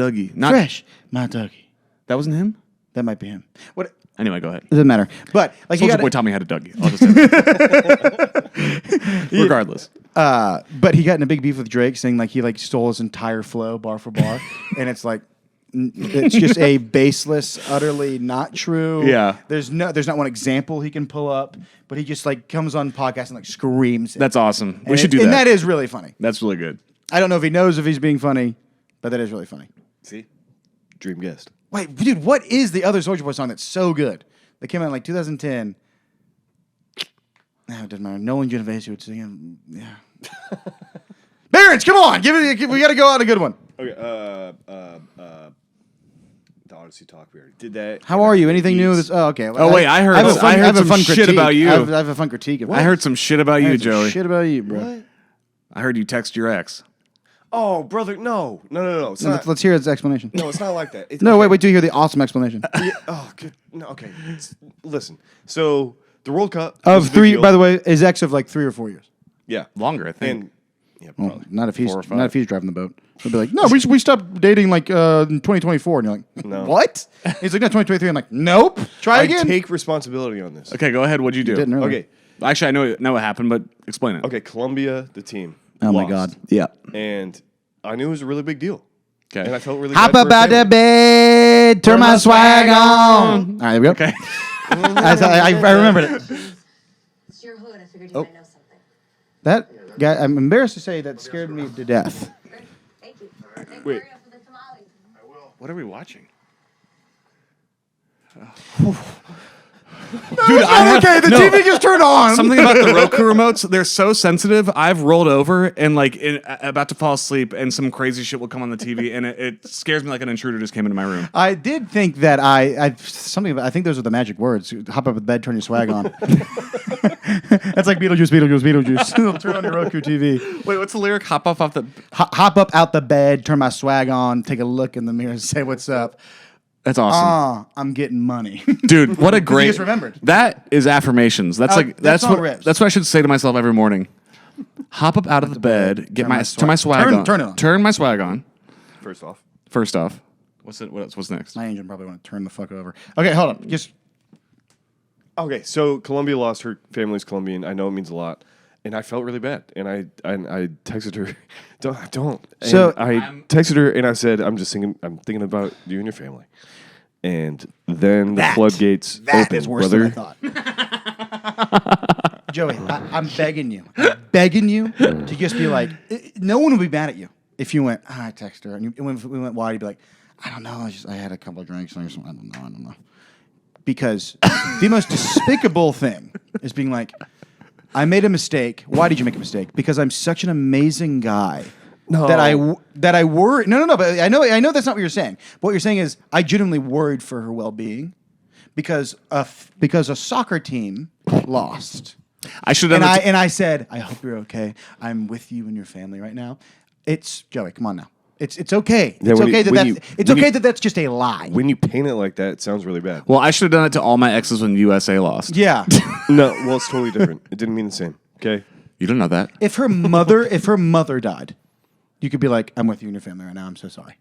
Fresh, my Dougie. That wasn't him. That might be him. What? Anyway, go ahead. It doesn't matter. But like Soulja Boy taught me how to Dougie. I'll just say that. Regardless. But he got in a big beef with Drake, saying like he like stole his entire flow bar for bar, and it's like it's just a baseless, utterly not true. Yeah. There's not one example he can pull up, but he just like comes on podcast and like screams. That's awesome. We And should do that. And that is really funny. That's really good. I don't know if he knows if he's being funny, but that is really funny. See? Dream Guest. Wait, dude, what is the other Soulja Boy song that's so good? That came out in like 2010. No, it doesn't matter. Nolan Genovese would sing it. Yeah. Barons, come on! We got to go out a good one. Okay, the Odyssey talk, we already did that. How are you? Anything new? Oh, okay. Oh, wait, I heard some shit about you. I have a fun critique. I heard some shit about you, Joey. Shit about you, bro. What? I heard you text your ex. Oh, brother, no. It's No, not, let's hear his explanation. no, it's not like that. It's, No, wait till you hear the awesome explanation. Yeah, oh, good. No, okay. Listen. So, the World Cup. Of was a big 3, deal. by the way, his ex of like 3 or 4 years. Yeah. Longer, I think. And, yeah, Well, probably. not if 4 or 5. driving the boat. He'll be like, no, we stopped dating like in 2024, and you're like, No. what? He's like, no, 2023. I'm like, nope. Try I again. take responsibility on this. Okay, go ahead. What'd you do? Didn't earlier. Okay. Actually, I know what happened, but explain it. Okay, Colombia, the team. Oh my lost. God. Yeah. And I knew it was a really big deal. Okay. And I felt really Hop bad up for her out the family. bed, turn my swag on. All right, there we go. Okay. I remembered it. It's your hood. I figured you might know something. That guy, I'm embarrassed to say that scared me to death. Thank you. And Wait. hurry up with the tamales. What are we watching? Dude, Okay, the TV just turned on. Something about the Roku remotes, they're so sensitive. I've rolled over and like about to fall asleep and some crazy shit will come on the TV and it scares me like an intruder just came into my room. I did think that I think those are the magic words. Hop up with bed, turn your swag on. That's like Beetlejuice. It'll turn on your Roku TV. Wait, what's the lyric? Hop off the... Hop up out the bed, turn my swag on, take a look in the mirror and say what's up. That's awesome. I'm getting money. Dude, what a great... just remembered. That is affirmations. That's that that's song what rips. that's what I should say to myself every morning. Hop up out of the bed, get turn my my turn my swag on. turn it on. Turn my swag on. First off. First off. What's next? My engine probably want to turn the fuck over. Okay, hold on. Just Okay, so Colombia lost her family's Colombian. I know it means a lot, and I felt really bad. And I texted her, don't. And So- I texted her and I said, I'm thinking about you and your family. And then the floodgates that opened, is worse brother. than I thought. Joey, I'm begging you to just be like, no one would be mad at you if you went, I text her, and we went wide, you'd be like, I don't know, I had a couple of drinks, or something. I don't know. Because the most despicable thing is being like, I made a mistake. Why did you make a mistake? Because I'm such an amazing guy. No. That I worry. No. But I know that's not what you're saying. But what you're saying is I genuinely worried for her well-being because a soccer team lost. I should have. And I said, I hope you're okay. I'm with you and your family right now. It's Joey. Come on now. It's okay. Yeah, It's okay that that's just a lie. When you paint it like that, it sounds really bad. Well, I should have done it to all my exes when USA lost. Yeah. No, well, it's totally different. It didn't mean the same. Okay. You don't know that. If her mother died, you could be like, I'm with you and your family right now. I'm so sorry.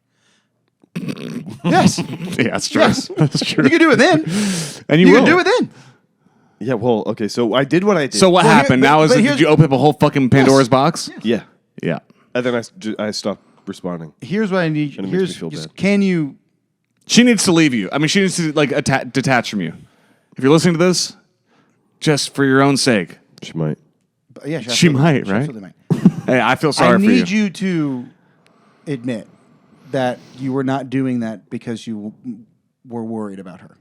Yes. Yeah, that's true. Yes. That's true. You can do it then. And You will can do it then. Yeah. Well. Okay. So I did what I did. So what Well, here- happened but- now? but Did here's- you open up a whole fucking Pandora's box? Yeah. Yeah. And then I stopped responding. Here's what I need. And it makes me feel Just bad. can you? She needs to leave you. I mean, she needs to like detach from you. If you're listening to this, just for your own sake, She might. Yeah, She might, right? absolutely might. hey, I feel sorry I for need you to admit that you were not doing that because you were worried about her.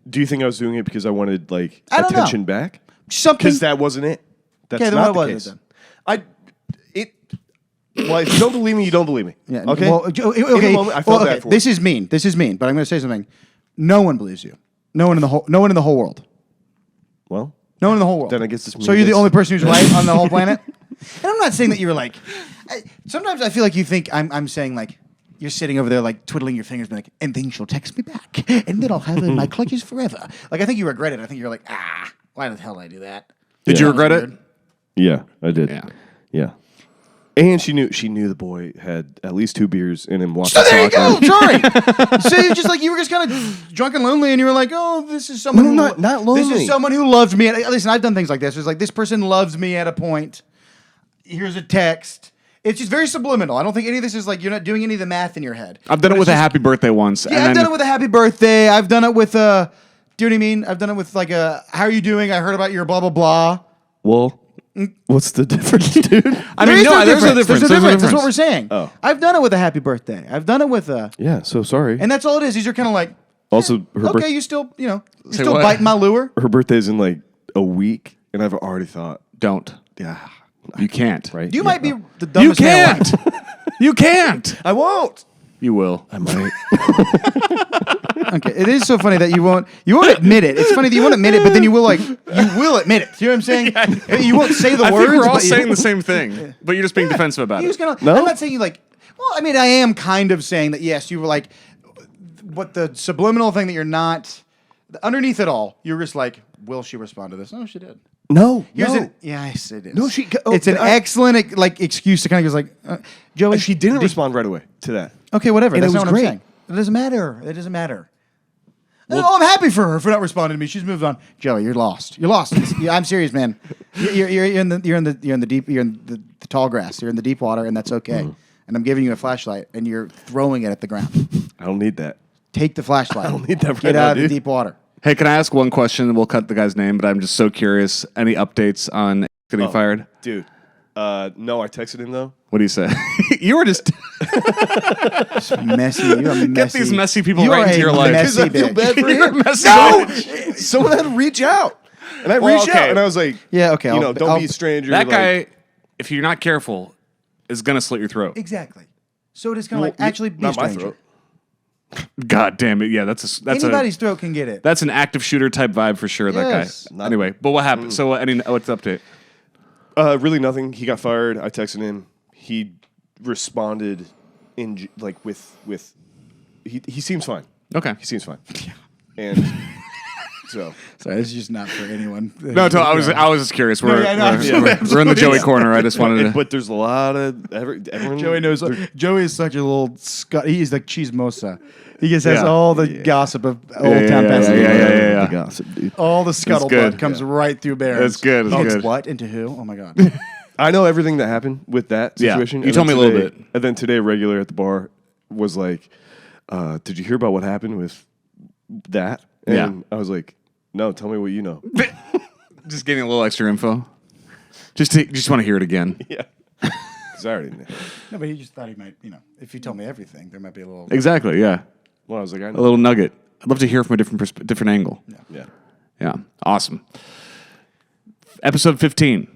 Do you think I was doing it because I wanted like I don't attention know. back? Something. Because that wasn't it. That's Okay, then not what the was it case. then? Well, if you don't believe me, you don't believe me. Yeah. Okay. Well, In okay. the moment, I felt bad for This her. is mean. But I'm going to say something. No one believes you. No one in the whole world. Well, No one in the whole world. Then I guess this So you're the means- only person who's right on the whole planet. And I'm not saying that you were like. Sometimes I feel like you think I'm saying like you're sitting over there like twiddling your fingers, being like, and then she'll text me back, and then I'll have her in my clutches forever. Like I think you regret it. I think you're like, why the hell did I do that? Did you Yeah. regret it? yeah, I did. Yeah. Yeah. And she knew the boy had at least 2 beers in him watching So there you soccer. go. Sorry. So you just like you were just kind of drunk and lonely, and you were like, "Oh, this is someone No, who not This lonely. is someone who loved me." And, listen, I've done things like this. It's like this person loves me at a point. Here's a text. It's just very subliminal. I don't think any of this is like you're not doing any of the math in your head. I've done it with a happy birthday once. Yeah, I've done it with a happy birthday. I've done it with do you know what I mean? I've done it with like a how are you doing? I heard about your blah blah blah. Well, what's the difference, dude? I mean, no, there's a difference. There's a difference. That's what we're saying. Oh. I've done it with a happy birthday. I've done it with a, Yeah. So sorry. and that's all it is. These are kind of like, Also, her okay, you still, you're Say still what? biting my lure. her birthday's in like a week, and I've already thought, Don't. yeah, You can't. right. You Yeah, might be no. the You dumbest man alive. can't. You can't. I won't. You will. I might. Okay, it is so funny that you won't admit it. It's funny that you won't admit it, but then you will admit it. You know what I'm saying? You won't say the I words. think we're all but you- saying the same thing, but you're just being defensive about You it. just kinda, No? I'm not saying you like. Well, I mean, I am kind of saying that. Yes, you were like, what the subliminal thing that you're not. Underneath it all, you're just like, will she respond to this? No, she did. No. Here's no. it. Yes, it is. No, she- it's an I- excellent like excuse to kind of just like, Joey. She didn't respond right away to that. Okay, whatever. And That's it not was what great. I'm saying. It doesn't matter. It doesn't matter. I'm happy for her for not responding to me. She's moved on. Joey, you're lost. You're lost. I'm serious, man. You're in the tall grass. You're in the deep water, and that's okay. And I'm giving you a flashlight, and you're throwing it at the ground. I don't need that. Take the flashlight. I don't need that right Get now, out of the dude. deep water. Hey, can I ask one question? We'll cut the guy's name, but I'm just so curious. Any updates on getting fired? Dude. No, I texted him though. What do you say? You were just Messy. You're a messy. get these messy people You right are into a your life. messy I feel bitch. bad for You're him. messy. No, someone had to reach out, and I Well, reached okay. out, and I was like, Yeah, okay, you know, don't I'll- be a stranger. That like- guy, if you're not careful, is gonna slit your throat. Exactly. So it is kind of Well, like actually be a not my stranger. throat. God damn it! Yeah, that's Anybody's throat can get it. that's an active shooter type vibe for sure. Yes. That guy. Anyway, but what happened? So what's the update? Really nothing. He got fired. I texted him. He responded in like with he seems fine. Okay. He seems fine. And So Sorry, this is just not for anyone. No, I was just curious. We're, yeah, no, we're in the Joey corner. I just wanted to. but there's a lot of everyone. Joey knows. Joey is such a little scut. He's like chismosa. He just has Yeah. all the gossip of Old Town Pasadena. yeah. The gossip, dude. All the good. scuttlebutt comes right through Barron's. That's good, that's He gets good. what into who? Oh my god. I know everything that happened with that Yeah. situation. You and told then me a little today- bit. And then today, regular at the bar was like, "Did you hear about what happened with that?" And Yeah. I was like, "No, tell me what you know." Just getting a little extra info. Just want to hear it again. Yeah, because I already knew. No, but he just thought he might. If you told me everything, there might be a little. Exactly. Yeah. Well, I was like, "I A know." little nugget. I'd love to hear from a different angle. Yeah. Yeah. Awesome. Episode 15.